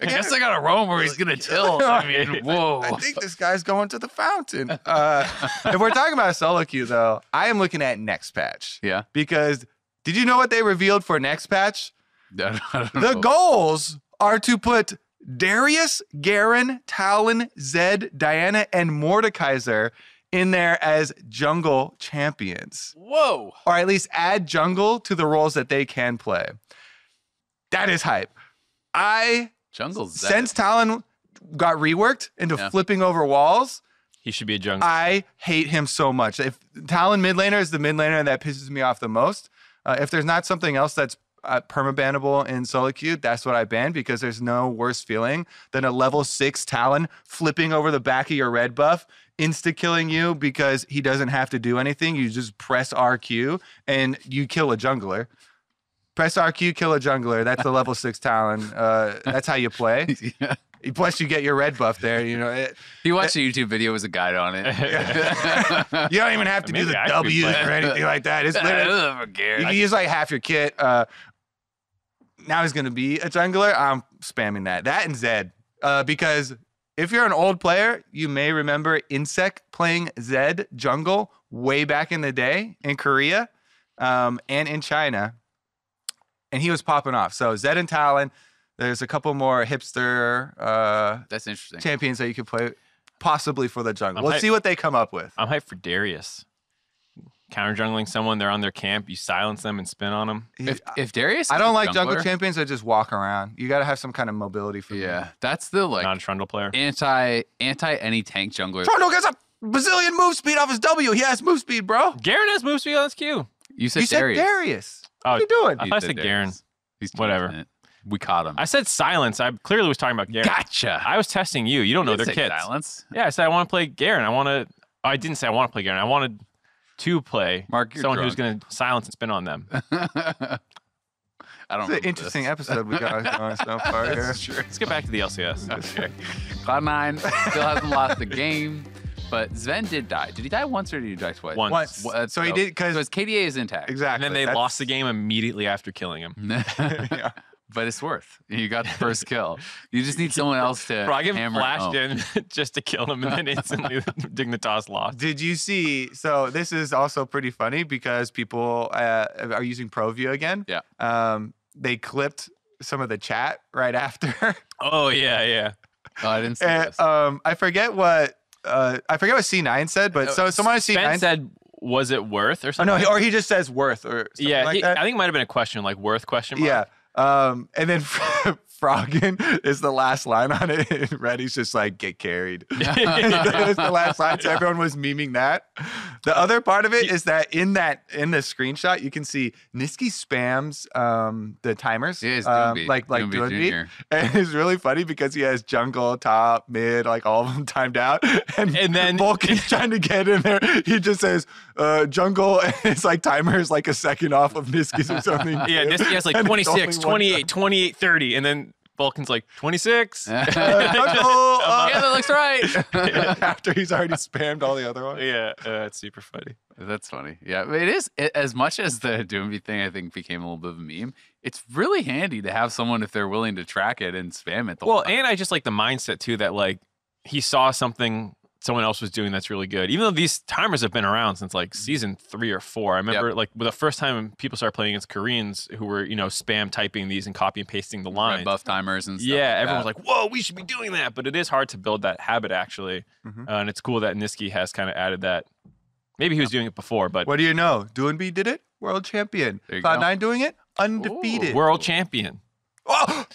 guess I got a roam where he's gonna tilt. I mean, whoa. I think this guy's going to the fountain. If we're talking about a solo queue, though, I am looking at next patch. Yeah. Because did you know what they revealed for next patch? I don't The know. goals are to put Darius, Garen, Talon, Zed, Diana, and Mordekaiser in there as jungle champions. Whoa. Or at least add jungle to the roles that they can play. That is hype. Jungle's Since Talon got reworked into Yeah. flipping over walls, He should be a jungle. I hate him so much. If Talon mid laner is the mid laner that pisses me off the most, if there's not something else that's permabannable in solo queue, that's what I ban, because there's no worse feeling than a level 6 Talon flipping over the back of your red buff, insta-killing you because he doesn't have to do anything. You just press RQ and you kill a jungler. Press RQ, kill a jungler. That's the level 6 Talon. That's how you play. Yeah. Plus, you get your red buff there. You know, He watched a YouTube video with a guide on it. you don't even have to do Maybe the I could W's play. or anything like that. It's I literally, don't care. you can use like half your kit. Now he's going to be a jungler. I'm spamming that. That and Zed. Because if you're an old player, you may remember Insect playing Zed jungle way back in the day in Korea and in China. And he was popping off. So Zed and Talon. There's a couple more hipster That's interesting. champions that you could play possibly for the jungle. I'm Let's hyped. see what they come up with. I'm hyped for Darius. Counter jungling someone, they're on their camp, you silence them and spin on them. If Darius, I is don't a like jungle jungler- champions that just walk around. You got to have some kind of mobility for Yeah, that's the like Not a Trundle player. anti any tank jungler. Trundle gets a bazillion move speed off his W. He has move speed, bro. Garen has move speed on his Q. You said You said Darius. Darius. Oh, What are you doing? I thought I said Garen. He's Whatever. changing it. We caught him. I said silence. I clearly was talking about Garen. Gotcha. I was testing you. You don't know You their didn't say kits. Silence. Yeah, I said I want to play Garen. I didn't say I want to play Garen. I wanted to play Mark, you're someone who's drunk. going to silence and spin on them. I don't It's an remember interesting this. episode we got going so far here. Let's get back to the LCS. Okay. Cloud9 still hasn't lost a game, but Sven did die. Did he die once or did he die twice? Once. So he did So because his KDA is intact. exactly. And then they lost the game immediately after killing him. Yeah. But it's worth. You got the first kill. You just need someone else to Froggen hammer it flashed home. in just to kill him, and then instantly Dignitas lost. Did you see? So this is also pretty funny because people are using ProView again. Yeah. They clipped some of the chat right after. Oh yeah. Oh, I didn't see And, this. I forget what C9 said, but so someone at C9 Ben said, "Was it worth?" or Oh something. no, or he just says worth or something yeah, like that. I think it might have been a question like worth question mark. Yeah. And then Froggen is the last line on it. And Reddy's just like, get carried. That was the last line. So everyone was memeing that. The other part of it is that in the screenshot, you can see Niski spams the timers. Yeah, it's like Doomby Doomby. Jr. And it's really funny because he has jungle, top, mid, like all of them timed out. And then Vulcan's trying to get in there. He just says jungle, and it's like timer is like a second off of Niski's or something. Yeah, Niski has like And it's 26, only one 28, 28, 30, and then Vulcan's like 26. jungle, Yeah, that looks right. after he's already spammed all the other ones. Yeah, it's super funny. That's funny. Yeah, but it is as much as the Doomby thing. I think became a little bit of a meme. It's really handy to have someone if they're willing to track it and spam it. Well, and I just like the mindset too that like he saw something someone else was doing that's really good. Even though these timers have been around since like season 3 or 4. I remember like the first time people started playing against Koreans who were, spam typing these and copy and pasting the lines. buff timers and stuff. Yeah, like everyone was that. like, whoa, we should be doing that. But it is hard to build that habit actually. Mhm. And it's cool that Niski has kind of added that. Maybe he was doing it before, but What do you know? Doonby did it. World champion. There you go. Cloud9 doing it. Undefeated. world champion. Oh,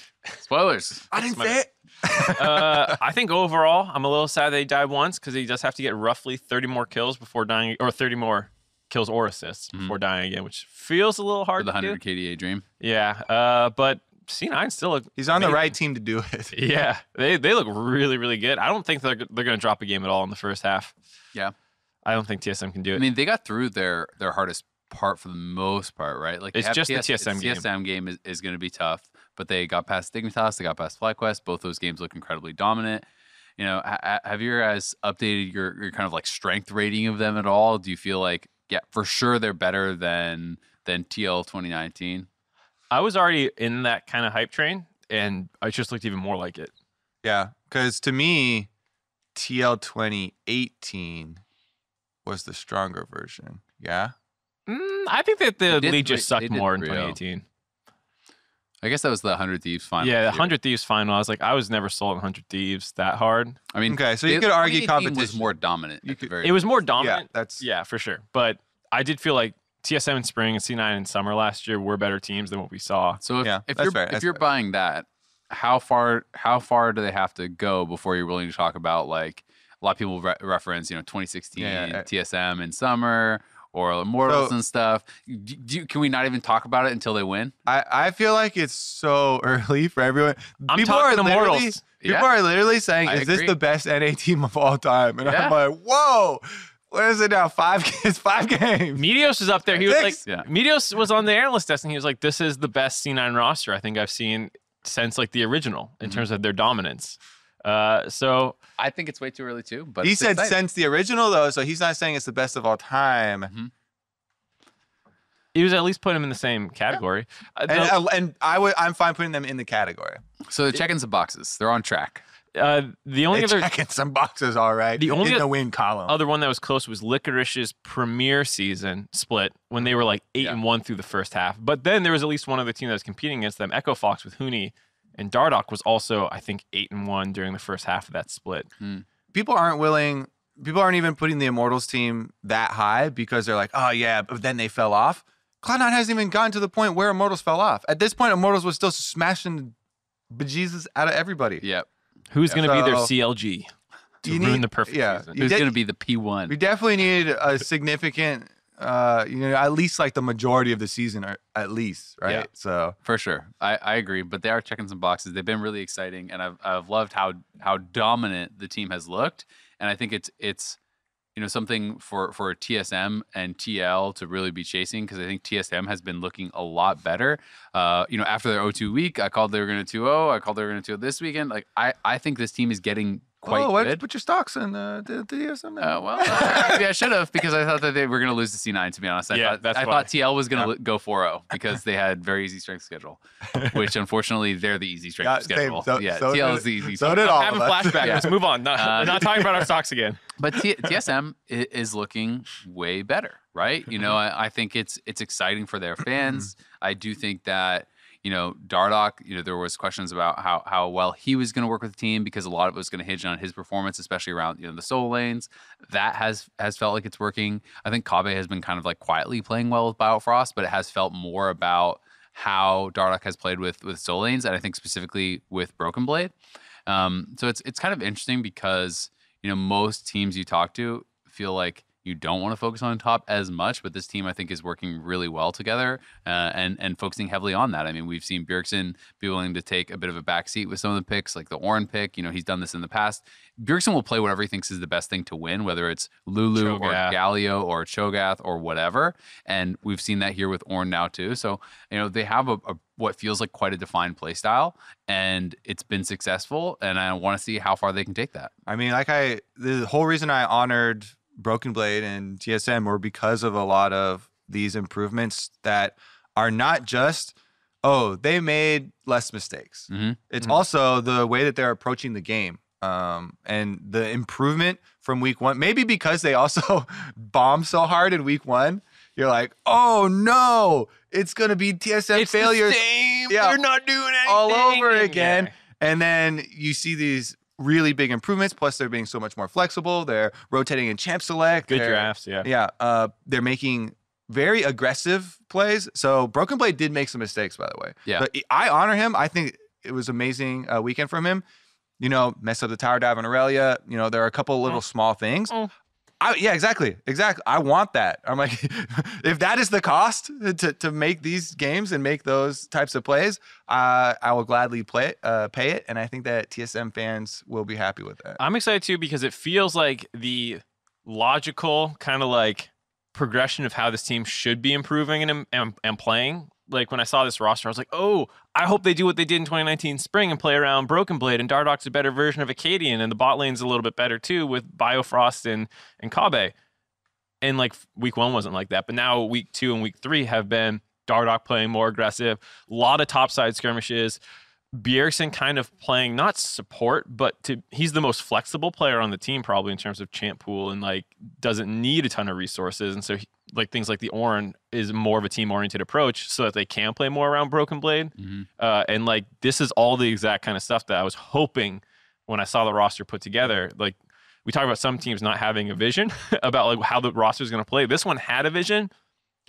Spoilers. I didn't say it. I think overall, I'm a little sad that he died once because he does have to get roughly 30 more kills before dying, or 30 more kills or assists before dying again, which feels a little For hard the to do. 100 KDA dream. Yeah, but C9 still He's on the amazing. right team to do it. Yeah, they look really, really good. I don't think they're going to drop a game at all in the first half. Yeah. I don't think TSM can do it. I mean, they got through their hardest part for the most part, right? Like It's they have just the TSM game. TSM game is going to be tough, but they got past Dignitas, they got past FlyQuest. Both those games look incredibly dominant. Have you guys updated your kind of like strength rating of them at all? Do you feel like, yeah, for sure they're better than TL 2019? I was already in that kind of hype train, and I just looked even more like it. Yeah, because to me, TL 2018 was the stronger version. Yeah. I think that the They did league just they sucked did more in 3-0. 2018. I guess that was the 100 Thieves final. Yeah, the this year. 100 Thieves final. I was never sold on 100 Thieves that hard. I mean, Okay, so you the could argue 2018 was competition. more dominant. You at the could- very It was more Yeah, dominant. that's Yeah, for sure. But I did feel like TSM in spring and C9 in summer last year were better teams than what we saw. So if, Yeah, if that's you're fair, if that's you're fair. buying that, how far do they have to go before you're willing to talk about, like, a lot of people reference 2016 Yeah. TSM in summer or Immortals So- and stuff. Can we not even talk about it until they win? I feel like it's so early for everyone. I'm People talking are literally- Immortals. People Yeah. are literally saying, I "Is this agree. the best NA team of all time?" And Yeah. I'm like, "Whoa, what is it now? It's 5 games." Meteos is up there. He was like, Six. Yeah. Meteos was on the analyst desk and he was like, this is the best C9 roster I think I've seen since like the original in terms of their dominance. So I think it's way too early too. But He it's said exciting. since the original though, so he's not saying it's the best of all time. Mm-hmm. he was at least put him in the same category. I'm fine putting them in the category. So they're checking some boxes. They're on track. The only They're other checking some boxes, all right. The only in the win column. other one that was close was Licorice's premier season split when they were like 8-1 through the first half. But then there was at least one other team that was competing against them. Echo Fox with Huni and Dardoch was also, I think, 8-1 during the first half of that split. People aren't even putting the Immortals team that high because they're like, oh yeah, but then they fell off. Cloud9 hasn't even gotten to the point where Immortals fell off. At this point, Immortals was still smashing bejesus out of everybody. Yep. Who's going to be their So- CLG to You ruin need- the perfect yeah. season? You Who's did- going to be the We P1? definitely need a significant, at least like the majority of the season, or at least, right? Yeah. So For sure. I agree. But they are checking some boxes. They've been really exciting. And I've loved how dominant the team has looked. And I think it's something for TSM and TL to really be chasing, because I think TSM has been looking a lot better. After their 0-2 week, I called they were going to 2-0. I called they were going to 2-0 this weekend. Like I think this team is getting quite why did you good. put your stocks in the TSM? Maybe I should have, because I thought that they were going to lose to C9, to be honest. I thought TL was going to go 4-0 because they had very ezy strength schedule, which unfortunately they're the easy strength schedule. TL is the easy. So did all I'm of us. having flashback. Let's move on. We're not talking about our stocks again. But TSM is looking way better, right? I think it's exciting for their fans. I do think that, Dardoch, there was questions about how well he was going to work with the team, because a lot of it was going to hinge on his performance, especially around, the solo lanes. That has felt like it's working. I think Kabe has been kind of like quietly playing well with Biofrost, but it has felt more about how Dardoch has played with solo lanes, and I think specifically with Broken Blade. So it's kind of interesting, because most teams you talk to feel like you don't want to focus on top as much, but this team, I think, is working really well together and focusing heavily on that. I mean, we've seen Bjergsen be willing to take a bit of a backseat with some of the picks, like the Orin pick. He's done this in the past. Bjergsen will play whatever he thinks is the best thing to win, whether it's Lulu or Galio or Cho'Gath or whatever. And we've seen that here with Orin now too. So, they have a what feels like quite a defined play style, and it's been successful, and I want to see how far they can take that. I mean, the whole reason I honored Broken Blade and TSM were because of a lot of these improvements that are not just, they made less mistakes. It's also the way that they're approaching the game. And the improvement from week one, maybe because they also bombed so hard in week one, you're like, oh no, it's going to be TSM failures. The same. They're not doing anything. All over again. Yeah. And then you see these really big improvements. Plus, they're being so much more flexible. They're rotating in champ select. Good drafts, yeah. Yeah. They're making very aggressive plays. So Broken Blade did make some mistakes, by the way. Yeah. But I honor him. I think it was an amazing weekend from him. Mess up the tower dive on Aurelia. There are a couple little small things. Yeah, exactly. I want that. I'm like, if that is the cost to make these games and make those types of plays, I will gladly pay it. And I think that TSM fans will be happy with that. I'm excited too, because it feels like the logical kind of like progression of how this team should be improving and playing. Like when I saw this roster, I was like, oh, I hope they do what they did in 2019 spring and play around Broken Blade, and Dardoch's a better version of Acadian, and the bot lane's a little bit better too with Biofrost and Kabe. And like week one wasn't like that, but now week 2 and week 3 have been Dardoch playing more aggressive, a lot of topside skirmishes, Bjergsen kind of playing not support, but he's the most flexible player on the team probably in terms of champ pool, and like doesn't need a ton of resources, and so like things like the Orin is more of a team-oriented approach so that they can play more around Broken Blade. And like this is all the exact kind of stuff that I was hoping when I saw the roster put together. Like we talk about some teams not having a vision about like how the roster is going to play. This one had a vision,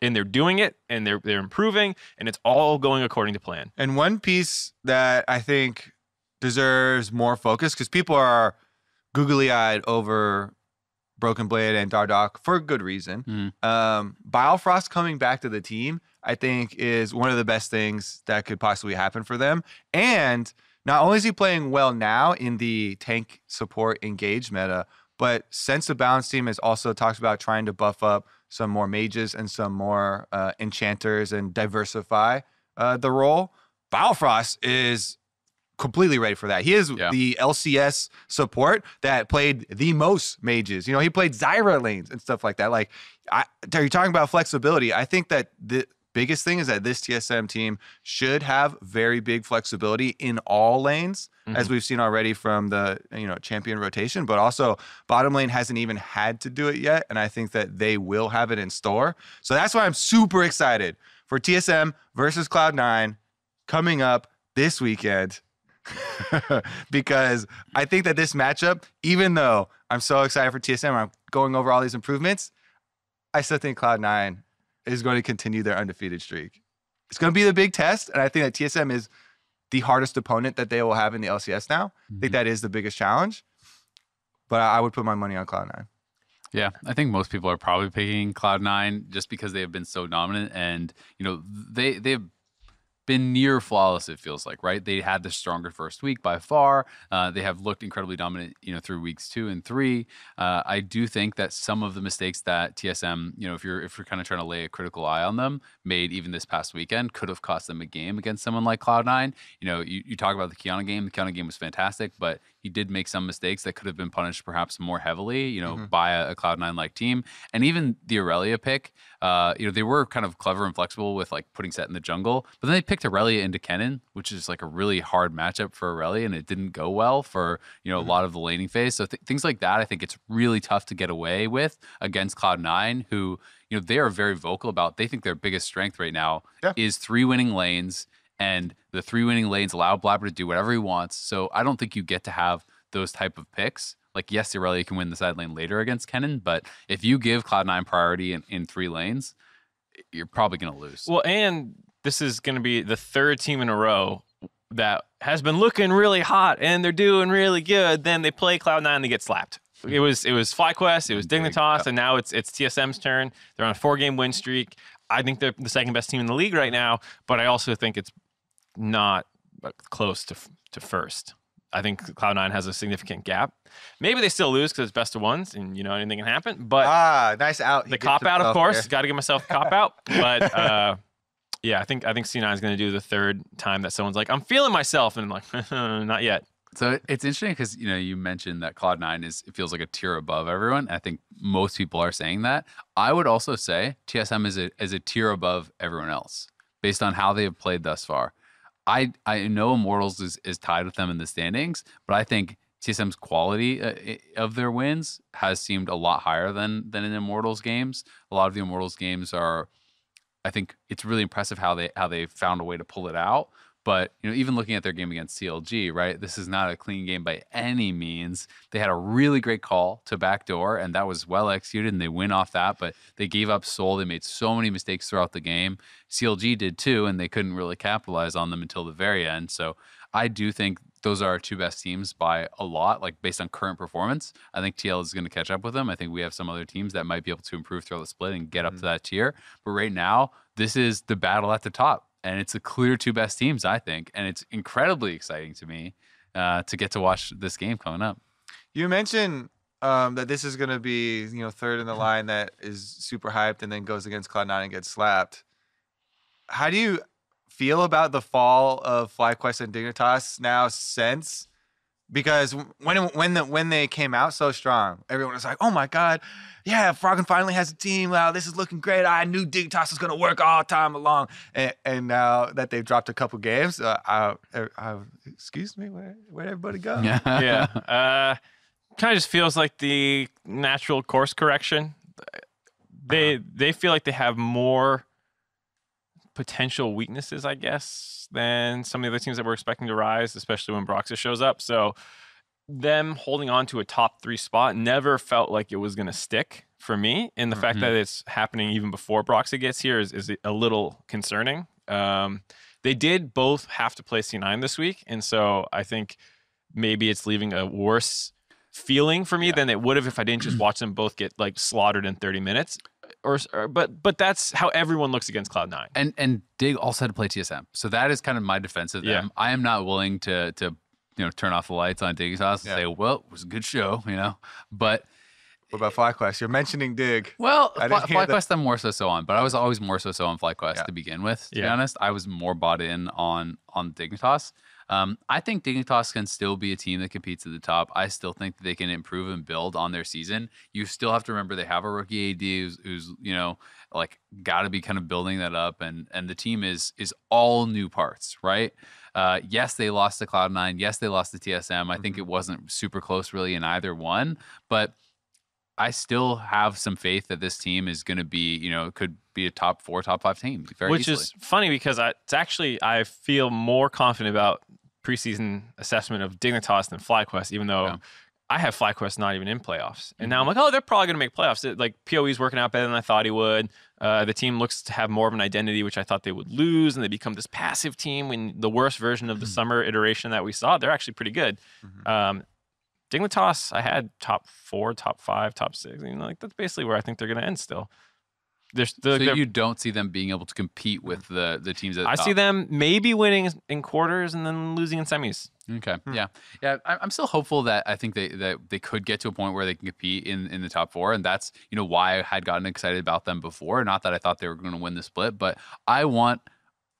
and they're doing it, and they're improving, and it's all going according to plan. And one piece that I think deserves more focus, because people are googly-eyed over Broken Blade and Dardoch for good reason. Biofrost coming back to the team, I think, is one of the best things that could possibly happen for them. And not only is he playing well now in the tank support engage meta, but since the balance team has also talked about trying to buff up some more mages and some more enchanters and diversify the role, Biofrost is completely ready for that. He is the LCS support that played the most mages. He played Zyra lanes and stuff like that. Like, you're talking about flexibility. I think that the biggest thing is that this TSM team should have very big flexibility in all lanes, as we've seen already from the champion rotation, but also bottom lane hasn't even had to do it yet, and I think that they will have it in store. So that's why I'm super excited for TSM versus Cloud9 coming up this weekend. Because I think that this matchup, even though I'm so excited for TSM, I'm going over all these improvements, I still think Cloud9 is going to continue their undefeated streak. It's going to be the big test, and I think that TSM is the hardest opponent that they will have in the LCS now. I think that is the biggest challenge, but I would put my money on Cloud9. Yeah, I think most people are probably picking Cloud9 just because they have been so dominant, and they've been near flawless, it feels like, right? They had the stronger first week by far. They have looked incredibly dominant, through weeks 2 and 3. I do think that some of the mistakes that TSM, if you're kind of trying to lay a critical eye on them, made even this past weekend, could have cost them a game against someone like Cloud9. You talk about the Kiana game. The Kiana game was fantastic, but he did make some mistakes that could have been punished perhaps more heavily, by a Cloud9-like team. And even the Aurelia pick, they were kind of clever and flexible with like putting Set in the jungle, but then they picked Aurelia into Kennen, which is like a really hard matchup for Aurelia, and it didn't go well for, a lot of the laning phase. So things like that, I think it's really tough to get away with against Cloud9, who, they are very vocal about, they think their biggest strength right now is 3 winning lanes, and the 3 winning lanes allow Blabber to do whatever he wants. So I don't think you get to have those type of picks. Like, yes, Aurelia can win the side lane later against Kennen, but if you give Cloud9 priority in 3 lanes, you're probably going to lose. Well, and this is going to be the 3rd team in a row that has been looking really hot and they're doing really good. Then they play Cloud9 and they get slapped. It was FlyQuest, it was Dignitas, and now it's TSM's turn. They're on a 4-game win streak. I think they're the second best team in the league right now, but I also think it's not close to first. I think Cloud9 has a significant gap. Maybe they still lose because it's best of ones, and anything can happen. But nice out. The cop out, of course, got to give myself a cop out. But yeah, I think C9 is going to do the 3rd time that someone's like, I'm feeling myself, and I'm like, not yet. So it's interesting because you mentioned that Cloud9 it feels like a tier above everyone. I think most people are saying that. I would also say TSM is a tier above everyone else based on how they have played thus far. I know Immortals is tied with them in the standings, but I think TSM's quality of their wins has seemed a lot higher than in Immortals games. A lot of the Immortals games are, I think it's really impressive how they found a way to pull it out. But even looking at their game against CLG, right? This is not a clean game by any means. They had a really great call to backdoor, and that was well executed, and they win off that. But they gave up Soul. They made so many mistakes throughout the game. CLG did too, and they couldn't really capitalize on them until the very end. So I do think those are our 2 best teams by a lot, like based on current performance. I think TL is going to catch up with them. I think we have some other teams that might be able to improve throughout the split and get up to that tier. But right now, this is the battle at the top. And it's a clear 2 best teams, I think. And it's incredibly exciting to me to get to watch this game coming up. You mentioned that this is going to be, 3rd in the line that is super hyped and then goes against Cloud9 and gets slapped. How do you feel about the fall of FlyQuest and Dignitas now since? Because when they came out so strong, everyone was like, oh my God, yeah, Froggen finally has a team. Wow, this is looking great. I knew Dignitas was going to work all time along. And now that they've dropped a couple games, excuse me, where'd everybody go? Yeah. Kind of just feels like the natural course correction. They feel like they have more potential weaknesses, I guess, than some of the other teams that we're expecting to rise, especially when Broxah shows up. So them holding on to a top 3 spot never felt like it was going to stick for me. And the fact that it's happening even before Broxah gets here is a little concerning. They did both have to play C9 this week. And so I think maybe it's leaving a worse feeling for me than it would have if I didn't just watch them both get like slaughtered in 30 minutes. But that's how everyone looks against Cloud9. And Dig also had to play TSM, so that is kind of my defense of them. I am not willing to turn off the lights on Dig's house and say, well, it was a good show, But what about FlyQuest? You're mentioning Dig. Well, FlyQuest I'm more so on, but I was always more so on FlyQuest to begin with. To be honest, I was more bought in on Dignitas. I think Dignitas can still be a team that competes at the top. I still think that they can improve and build on their season. You still have to remember they have a rookie AD who's got to be kind of building that up, and the team is all new parts, right? Yes, they lost to Cloud9. Yes, they lost to TSM. I think it wasn't super close really in either one, but I still have some faith that this team is going to be, could be a top 4, top 5 team very Which easily. Is funny because I feel more confident about preseason assessment of Dignitas than FlyQuest, even though I have FlyQuest not even in playoffs. And now I'm like, oh, they're probably going to make playoffs. Like PoE's working out better than I thought he would. The team looks to have more of an identity, which I thought they would lose, and they become this passive team when the worst version of the summer iteration that we saw. They're actually pretty good. Dignitas, I had top 4, top 5, top 6. That's basically where I think they're going to end still. So you don't see them being able to compete with the teams at the I top. see them maybe winning in quarters and then losing in semis. Okay. Yeah. I'm still hopeful that I think they could get to a point where they can compete in the top 4, and that's why I had gotten excited about them before. Not that I thought they were going to win the split, but I want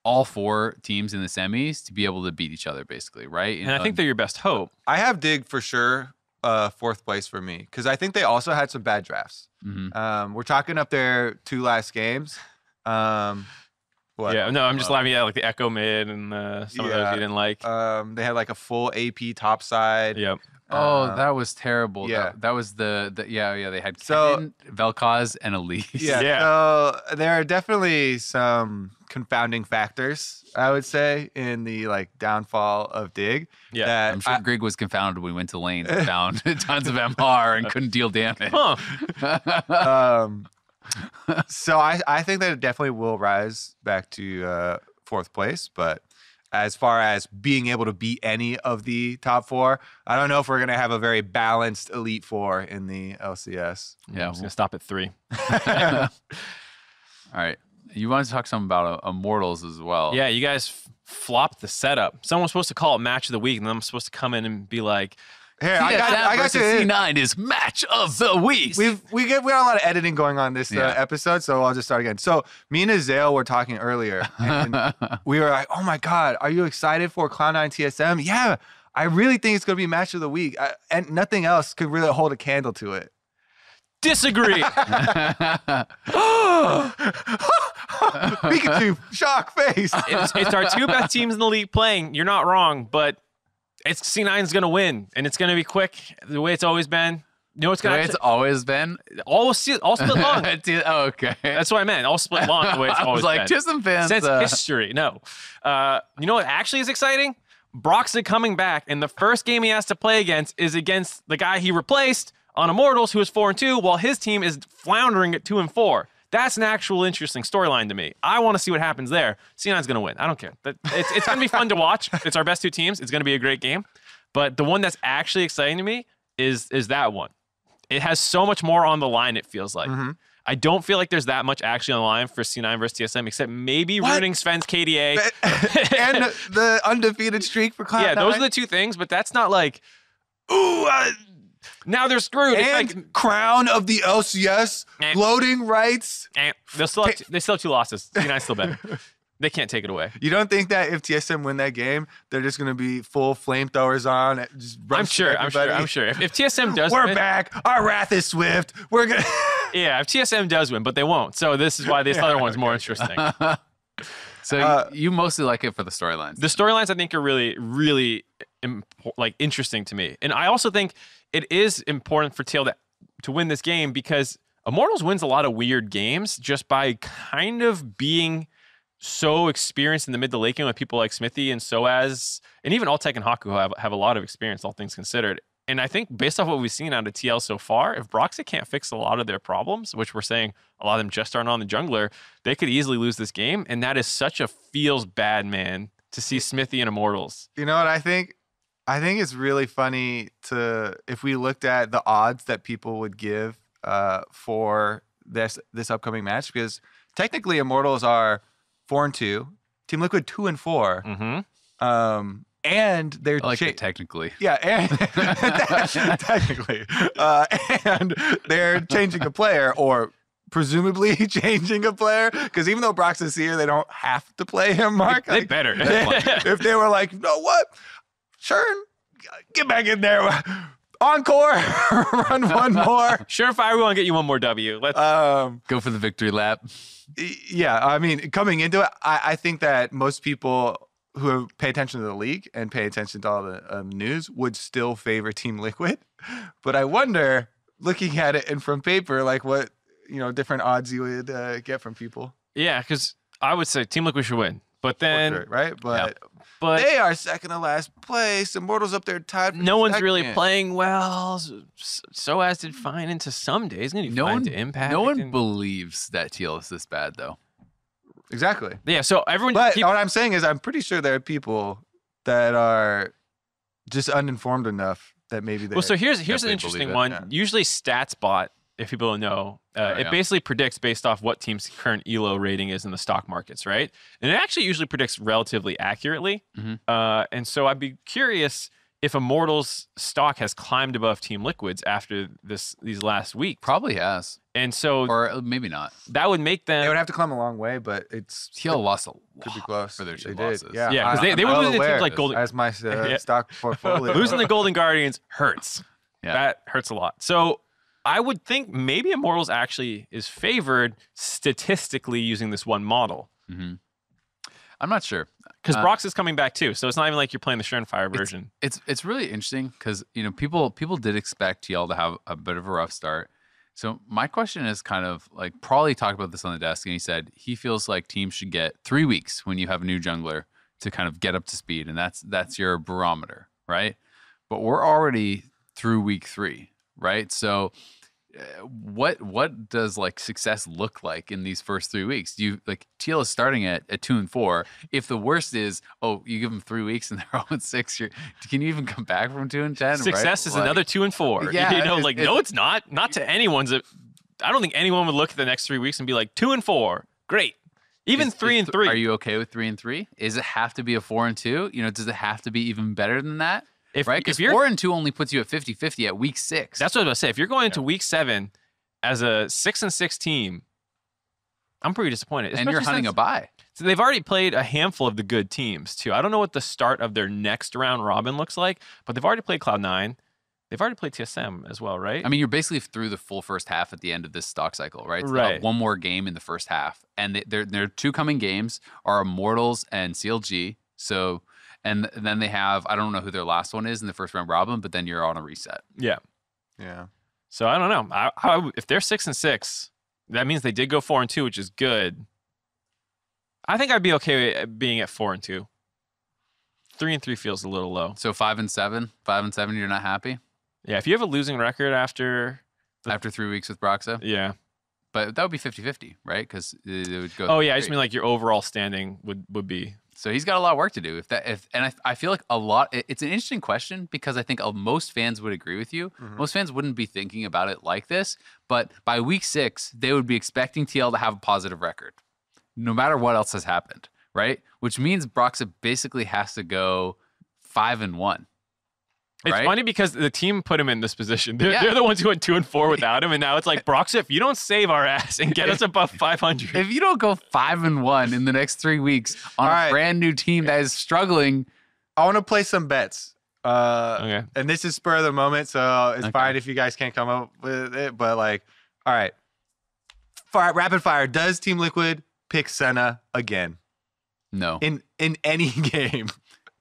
all 4 teams in the semis to be able to beat each other, basically, right? And I think they're your best hope. I have Dig for sure 4th place for me because I think they also had some bad drafts. Mm-hmm. We're talking up their 2 last games. What? Yeah, no, I'm just laughing at like the Echo mid and some of those you didn't like. They had like a full AP top side. Yep. Oh, that was terrible. Yeah. That was they had So- Kennen, Vel'Koz, and Elise. Yeah. So there are definitely some confounding factors, I would say, in the like downfall of Dig. Yeah. that I'm sure Grig was confounded when we went to lanes and found tons of MR and couldn't deal damage. Huh. So I think that it definitely will rise back to 4th place, but as far as being able to beat any of the top 4, I don't know if we're going to have a very balanced Elite 4 in the LCS. Yeah. I'm just gonna stop at 3. All right. You wanted to talk some about Immortals as well. Yeah, you guys flopped the setup. Someone's supposed to call it match of the week, and then I'm supposed to come in and be like, Here, I got versus to. C9 is match of the week. We got a lot of editing going on this episode, so I'll just start again. So me and Azael were talking earlier, and we were like, "Oh my God, are you excited for Cloud9 TSM?" Yeah, I really think it's going to be match of the week, and nothing else could really hold a candle to it. disagree. Pikachu, shock face. It's our 2 best teams in the league playing. You're not wrong, but it's C9's gonna win, and it's gonna be quick the way it's always been. You know, it's gonna. It's always been. All split long. Oh, okay. That's what I meant. All split long the way it's I always was like, been. TSM fans. Since history, no. You know what actually is exciting? Broxah coming back, and the first game he has to play against is against the guy he replaced on Immortals, who is 4-2, while his team is floundering at 2-4. That's an actual interesting storyline to me. I want to see what happens there. C9's going to win. I don't care. It's going to be fun to watch. It's our best 2 teams. It's going to be a great game. But the one that's actually exciting to me is that one. It has so much more on the line, it feels like. Mm-hmm. I don't feel like there's that much actually on the line for C9 versus TSM, except maybe ruining Sven's KDA. And the undefeated streak for Cloud9. Yeah, those are the 2 things, but that's not like, ooh, now they're screwed. And It's like, crown of the LCS, gloating rights. they still have 2 losses. C9's still better. They can't take it away. You don't think that if TSM win that game, they're just going to be full flamethrowers on? Just I'm sure. If TSM does We're win, back. Our wrath is swift. We're going to... Yeah, if TSM does win, but they won't. So this is why this other one's more interesting. So you mostly like it for the storylines. The storylines, I think, are really, really interesting to me. And I also think it is important for Teal to win this game because Immortals wins a lot of weird games just by kind of being so experienced in the mid to late game with people like Smithy and Soaz, and even Altek and Haku have a lot of experience, all things considered. And I think based off what we've seen out of TL so far, if Broxah can't fix a lot of their problems, which we're saying a lot of them just aren't on the jungler, they could easily lose this game. And that is such a feels bad, man, to see Smithy and Immortals. You know what I think? I think it's really funny if we looked at the odds that people would give for this upcoming match, because technically Immortals are 4-2, Team Liquid 2-4. Mm-hmm. And they're I like it technically. Yeah, and technically, and they're changing a player, or presumably changing a player, because even though Broxah's here, they don't have to play him. Mark, They better. If they were like, you know what, Churn, get back in there, encore, run one more. Surefire, we want to get you one more W. Let's go for the victory lap. Yeah, I mean, coming into it, I think that most people who pay attention to the league and pay attention to all the news would still favor Team Liquid. But I wonder, looking at it and from paper, like what, different odds you would get from people. Yeah, because I would say Team Liquid should win. But then, sure, right? But they are second to last place. Immortals up there tied. No one's really playing well. Soaz did fine into some days. No one to Impact. No one believes that TL is this bad, though. Exactly. Yeah. So everyone. But what I'm saying is, I'm pretty sure there are people that are just uninformed enough that maybe they. Well, so here's an interesting one. Yeah. Usually, StatsBot if people don't know, it basically predicts based off what team's current ELO rating is in the stock markets, right? And it actually usually predicts relatively accurately. And so I'd be curious if Immortals stock has climbed above Team Liquid's after these last weeks. Probably has. And so, or maybe not. That would make them. They would have to climb a long way, but TL lost a lot. Could be close For their they losses. did. Yeah, Yeah, because they were losing to teams like Golden. as my stock portfolio. Losing the Golden Guardians hurts. Yeah. That hurts a lot. So I would think maybe Immortals actually is favored statistically using this one model. I'm not sure. Because Broxah is coming back too, so it's not even like you're playing the Surenfire version. It's really interesting because people did expect TL to have a bit of a rough start. So my question is kind of like Prawley talked about this on the desk, and he said he feels like teams should get 3 weeks when you have a new jungler to kind of get up to speed, and that's your barometer, right? But we're already through week 3, right? So what does like success look like in these first 3 weeks? Do you like TL is starting at 2 and 4? If the worst is, oh, you give them 3 weeks and they're 0 and 6, can you even come back from 2 and 10? Success is like, another 2 and 4. Yeah, no, it's not. Not to anyone's. I don't think anyone would look at the next 3 weeks and be like 2 and 4, great. Even 3 and 3. Are you okay with 3 and 3? Does it have to be a 4 and 2? Does it have to be even better than that? Right? Because 4 and 2 only puts you at 50-50 at week 6. That's what I was going to say. If you're going into week 7 as a 6 and 6 team, I'm pretty disappointed. And you're hunting a bye. So they've already played a handful of the good teams too. I don't know what the start of their next round robin looks like, but they've already played Cloud9. They've already played TSM as well, right? I mean, you're basically through the full first half at the end of this stock cycle, right? So right. One more game in the first half. And their 2 coming games are Immortals and CLG. So, and then they have, I don't know who their last one is in the first round robin, but then you're on a reset. Yeah. Yeah. So I don't know. If they're 6 and 6, that means they did go 4 and 2, which is good. I think I'd be okay with being at 4 and 2. 3 and 3 feels a little low. So 5 and 7, you're not happy? Yeah, if you have a losing record after 3 weeks with Broxah? Yeah. But that would be 50-50, right? Because it would go. Oh yeah, I just mean like your overall standing would be. So he's got a lot of work to do. I feel like a lot. It's an interesting question because I think most fans would agree with you. Most fans wouldn't be thinking about it like this, but by week 6, they would be expecting TL to have a positive record, no matter what else has happened, right? Which means Broxah basically has to go 5 and 1. It's right? funny because the team put him in this position. They're the ones who went 2 and 4 without him, and now it's like Broxah, if you don't save our ass and get us above 500, if you don't go 5 and 1 in the next 3 weeks on a brand new team that is struggling, I want to play some bets. Okay. And this is spur of the moment, so it's fine if you guys can't come up with it. But like, all right, rapid fire. Does Team Liquid pick Senna again? No. In any game?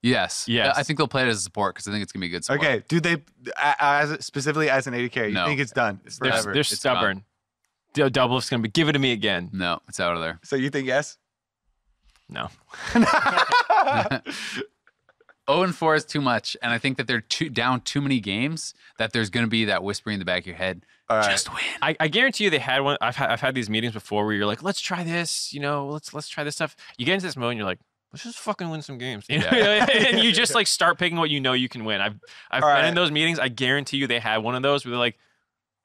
Yes. I think they'll play it as a support because I think it's gonna be a good support. Okay. Do they, specifically as an AD carry? You think it's done? They're stubborn. Doublelift's gonna be give it to me again. No, it's out of there. So you think yes? No. 0 and 4 is too much, and I think that they're down too many games that there's going to be that whispering in the back of your head. Just win. I guarantee you they had one. I've had these meetings before where you're like, let's try this. Let's try this stuff. You get into this mode and you're like, let's just fucking win some games. And you just like start picking what you know you can win. I've been in those meetings. I guarantee you they had one of those where they're like,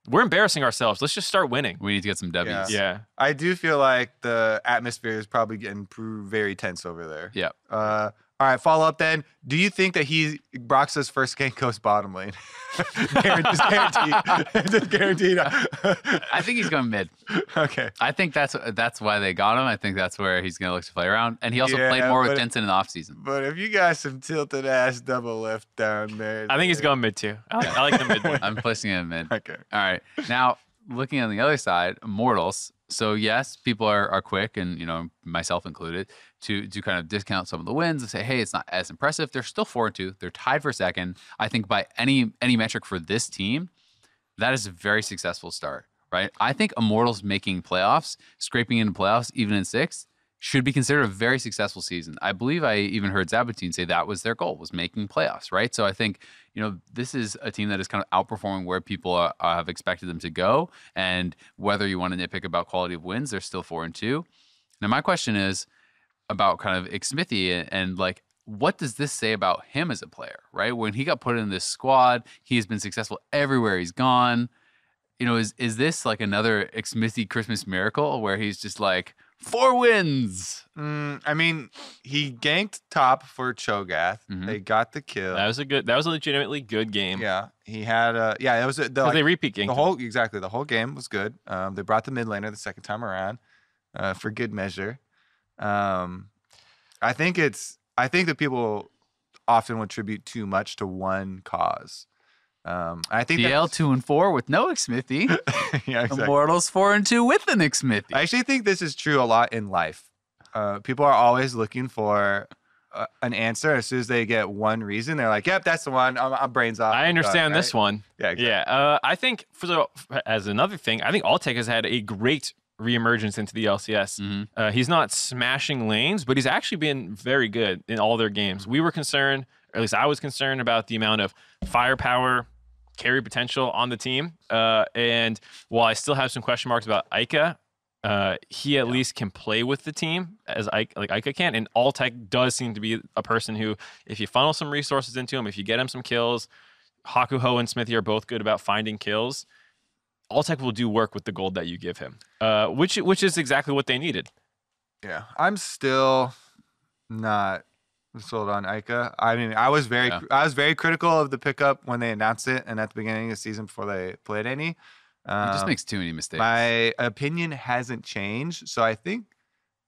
we're embarrassing ourselves. Let's just start winning. We need to get some W's. Yeah. I do feel like the atmosphere is probably getting very tense over there. Yeah. All right, follow up then. Do you think that Broxah's first gank goes bottom lane? Just guaranteed. I think he's going mid. Okay. I think that's why they got him. I think that's where he's going to look to play around. And he also played more with Jensen in the offseason. But if you got some tilted ass double lift down there. I think he's going mid too. I like the mid one. I'm placing him mid. Okay. All right. Now, looking on the other side, Immortals. So yes, people are quick, and myself included, to kind of discount some of the wins and say, hey, it's not as impressive. They're still 4 and 2. They're tied for second. I think by any metric for this team, that is a very successful start, right? I think Immortals making playoffs, scraping into playoffs, even in 6th, should be considered a very successful season. I believe I even heard Zabatine say that was their goal, was making playoffs, right? So I think, this is a team that is kind of outperforming where people have expected them to go. And whether you want to nitpick about quality of wins, they're still 4 and 2. Now, my question is about kind of Xmithy and like, what does this say about him as a player, right? When he got put in this squad, he's been successful everywhere he's gone. is this like another Xmithy Christmas miracle where he's just like 4 wins? I mean, he ganked top for Cho'Gath. They got the kill. That was a legitimately good game. Yeah, he had it was they repeat ganked the whole game was good. They brought the mid laner the second time around for good measure. I think that people often would attribute too much to one cause. I think DL 2-4 with no Xmithy. Yeah, exactly. Immortals 4-2 with an Xmithy. I actually think this is true a lot in life. People are always looking for an answer. As soon as they get one reason, they're like, "Yep, that's the one." I'm brains off. I understand this one. Yeah, exactly. Yeah. I think as another thing, I think Altek has had a great reemergence into the LCS. He's not smashing lanes, but he's actually been very good in all their games. We were concerned, or at least I was concerned, about the amount of firepower, carry potential on the team. And while I still have some question marks about Ica, he at least can play with the team as Ica can. And Altek does seem to be a person who, if you funnel some resources into him, if you get him some kills, Hakuho and Smithy are both good about finding kills. Altek will do work with the gold that you give him, which is exactly what they needed. Yeah, I'm still not sold on Ica. I mean, I was very critical of the pickup when they announced it and at the beginning of the season before they played any. He just makes too many mistakes. My opinion hasn't changed, so I think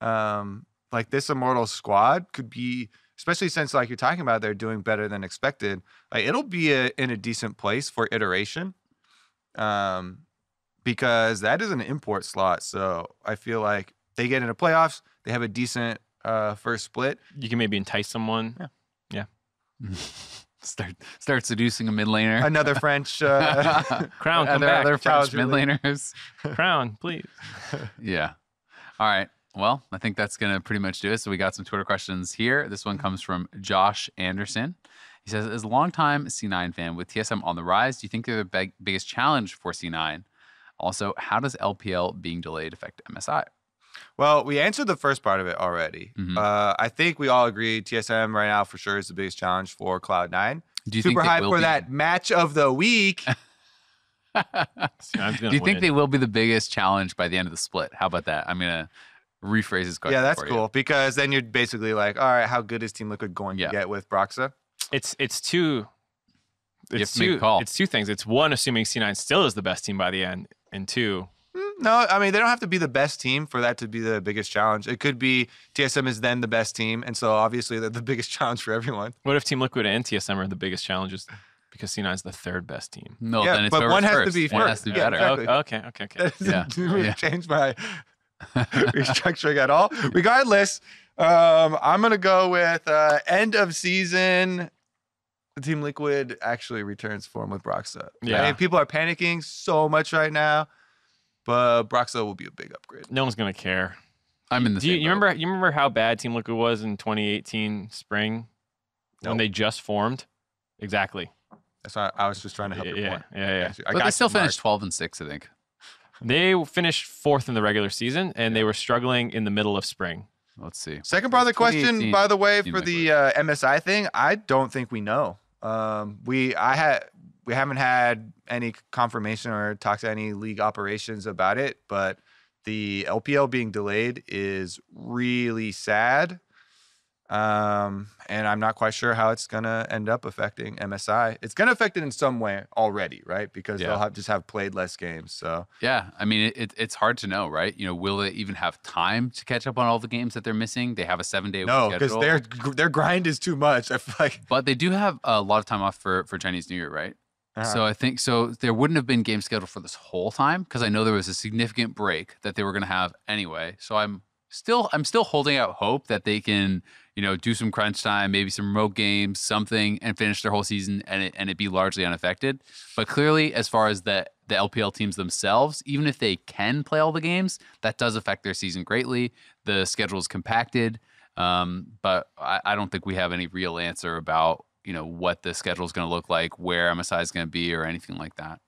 like this Immortals squad could be, especially since like you're talking about they're doing better than expected. Like it'll be in a decent place for iteration, because that is an import slot. So I feel like they get into playoffs, they have a decent first split. You can maybe entice someone. Yeah. Start seducing a mid laner. Another French Crown, come back. Other French mid laners. Crown, please. Yeah. All right. Well, I think that's going to pretty much do it. So we got some Twitter questions here. This one comes from Josh Anderson. He says, as a longtime C9 fan with TSM on the rise, do you think they're the biggest challenge for C9? Also, how does LPL being delayed affect MSI? Well, we answered the first part of it already. I think we all agree TSM right now for sure is the biggest challenge for Cloud9. Do you Super think hype for that match of the week. Do you think they will be the biggest challenge by the end of the split? How about that? I'm going to rephrase his question. Yeah, that's cool because then you're basically like, all right, how good is Team Liquid going to get with Broxah? It's two things. It's one, assuming C9 still is the best team by the end, and two, no, I mean, they don't have to be the best team for that to be the biggest challenge. It could be TSM is then the best team, and so obviously they're the biggest challenge for everyone. What if Team Liquid and TSM are the biggest challenges because C9 is the third best team? No, yeah, then it's but one has first. to be first. One has to be better. Exactly. Okay. That doesn't change my restructuring at all. Regardless, I'm going to go with end of season. Team Liquid actually returns form with Broxah. Yeah. I mean, people are panicking so much right now. But Broxah will be a big upgrade. No one's gonna care. I'm in the same boat. You remember how bad Team Liquid was in 2018 spring when they just formed? Exactly. That's why I was just trying to help your point. Yeah. But they still finished 12-6, I think. They finished 4th in the regular season, and they were struggling in the middle of spring. Let's see. Second part of the question, by the way, for the MSI thing, I don't think we know. We haven't had any confirmation or talked to any league operations about it, but the LPL being delayed is really sad. And I'm not quite sure how it's going to end up affecting MSI. It's going to affect it in some way already, right? Because they'll just have played less games. So yeah, I mean, it's hard to know, right? You know, will they even have time to catch up on all the games that they're missing? They have a 7-day schedule. No, because their grind is too much. I feel like. But they do have a lot of time off for Chinese New Year, right? So I think there wouldn't have been game scheduled for this whole time because I know there was a significant break that they were going to have anyway. So I'm still holding out hope that they can, you know, do some crunch time, maybe some remote games, something, and finish their whole season and it be largely unaffected. But clearly, as far as the LPL teams themselves, even if they can play all the games, that does affect their season greatly. The schedule is compacted, but I don't think we have any real answer about, you know, what the schedule is going to look like, where MSI is going to be, or anything like that.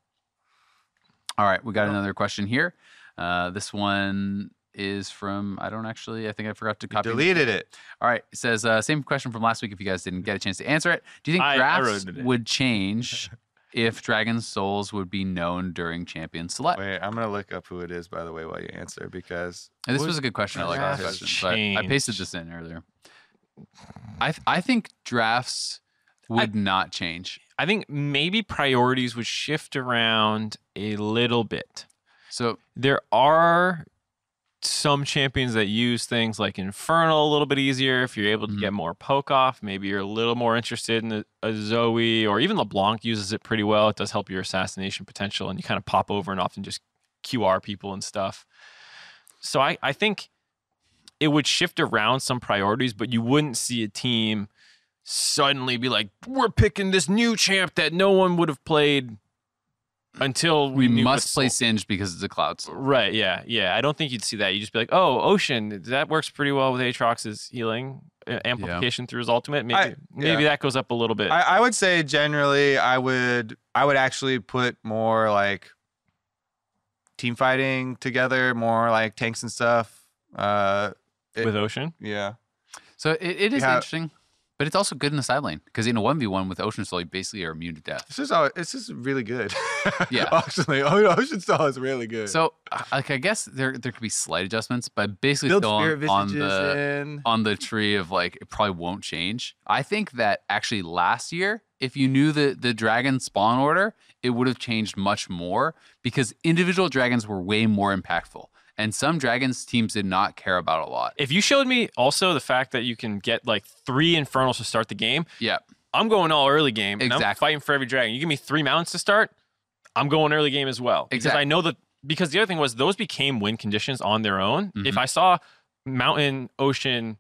All right, we got another question here. This one is from, I think I forgot to copy. You deleted it. All right, it says, same question from last week if you guys didn't get a chance to answer it. Do you think drafts would change if Dragon Souls would be known during Champion Select. Wait, I'm going to look up who it is, by the way, while you answer, because... And this was a good question. I like this question. But I pasted this in earlier. I think drafts would not change. I think maybe priorities would shift around a little bit. So there are some champions that use things like Infernal a little bit easier. If you're able to get more poke off, maybe you're a little more interested in a Zoe, or even LeBlanc uses it pretty well. It does help your assassination potential, and you kind of pop over and often just QR people and stuff. So I think it would shift around some priorities, but you wouldn't see a team suddenly be like, we're picking this new champ that no one would have played until we must play Singed because it's a Cloud Soul. Right, yeah. I don't think you'd see that. You just be like, oh, Ocean, that works pretty well with Aatrox's healing amplification through his ultimate. Maybe that goes up a little bit. I would say generally I would actually put more like team fighting together, more like tanks and stuff. With Ocean? Yeah. So it is interesting. But it's also good in the side lane because in a 1v1 with Ocean Soul, you basically are immune to death. This is really good. Yeah. Actually, Ocean Soul is really good. So, I guess there could be slight adjustments, but basically still on the tree of like, it probably won't change. I think that actually last year, if you knew the dragon spawn order, it would have changed much more because individual dragons were way more impactful. And some Dragons teams did not care about a lot. If you showed me also the fact that you can get like 3 Infernals to start the game, yeah, I'm going all early game. And I'm fighting for every dragon. You give me 3 Mountains to start, I'm going early game as well. Because I know that, because the other thing was those became win conditions on their own. If I saw Mountain, Ocean,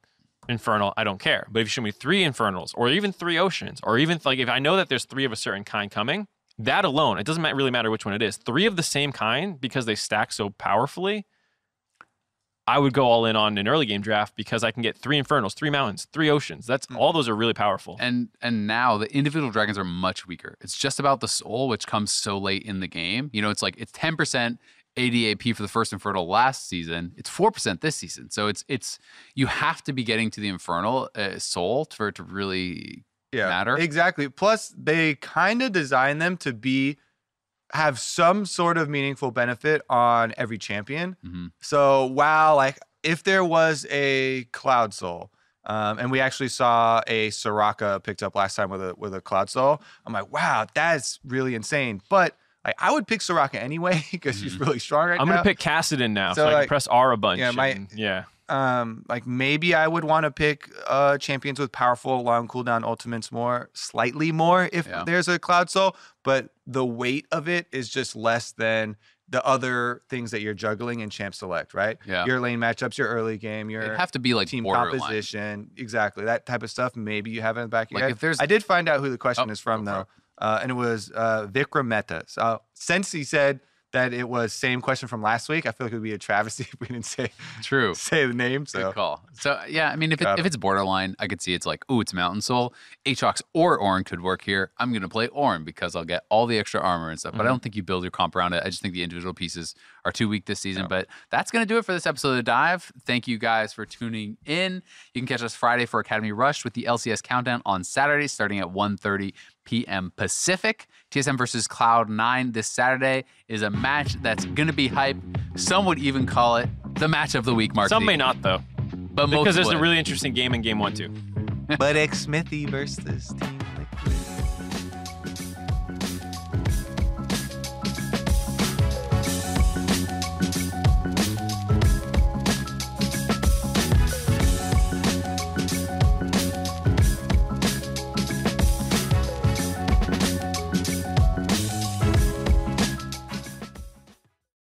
Infernal, I don't care. But if you show me 3 Infernals or even 3 Oceans, or even like if I know that there's 3 of a certain kind coming, that alone, it doesn't really matter which one it is. 3 of the same kind, because they stack so powerfully, I would go all in on an early game draft because I can get 3 Infernals, 3 Mountains, 3 Oceans. All those are really powerful. And now the individual dragons are much weaker. It's just about the soul, which comes so late in the game. You know, it's like it's 10% ADAP for the first Infernal last season. It's 4% this season. So it's you have to be getting to the Infernal soul for it to really matter. Exactly. Plus, they kind of designed them to have some sort of meaningful benefit on every champion. So wow, like if there was a Cloud Soul, and we actually saw a Soraka picked up last time with a Cloud Soul, I'm like, wow, that's really insane. But like, I would pick Soraka anyway because she's really strong right now. I'm gonna pick Kassadin now, so I can press R a bunch. Like maybe I would want to pick champions with powerful long cooldown ultimates slightly more if there's a Cloud Soul, but the weight of it is just less than the other things that you're juggling in Champ Select, right? Yeah. Your lane matchups, your early game, your It'd have to be like team borderline. composition, exactly, that type of stuff. Maybe you have it in the back of your Like head. if there's, I did find out who the question is from though, and it was Vikram Mehta. So since he said that it was same question from last week, I feel like it would be a travesty if we didn't say the name. So good call. So yeah, I mean, if it's borderline, I could see it's like, ooh, it's Mountain Soul. Aatrox or Ornn could work here. I'm gonna play Ornn because I'll get all the extra armor and stuff. But I don't think you build your comp around it. I just think the individual pieces are too weak this season. But that's gonna do it for this episode of The Dive. Thank you guys for tuning in. You can catch us Friday for Academy Rush with the LCS countdown on Saturday, starting at 1:30 p.m. Pacific. TSM versus Cloud9 this Saturday is a match that's going to be hype. Some would even call it the match of the week, MarkZ. Some may not, though. But because there's a really interesting game in Game 1, too. But X Smithy versus Team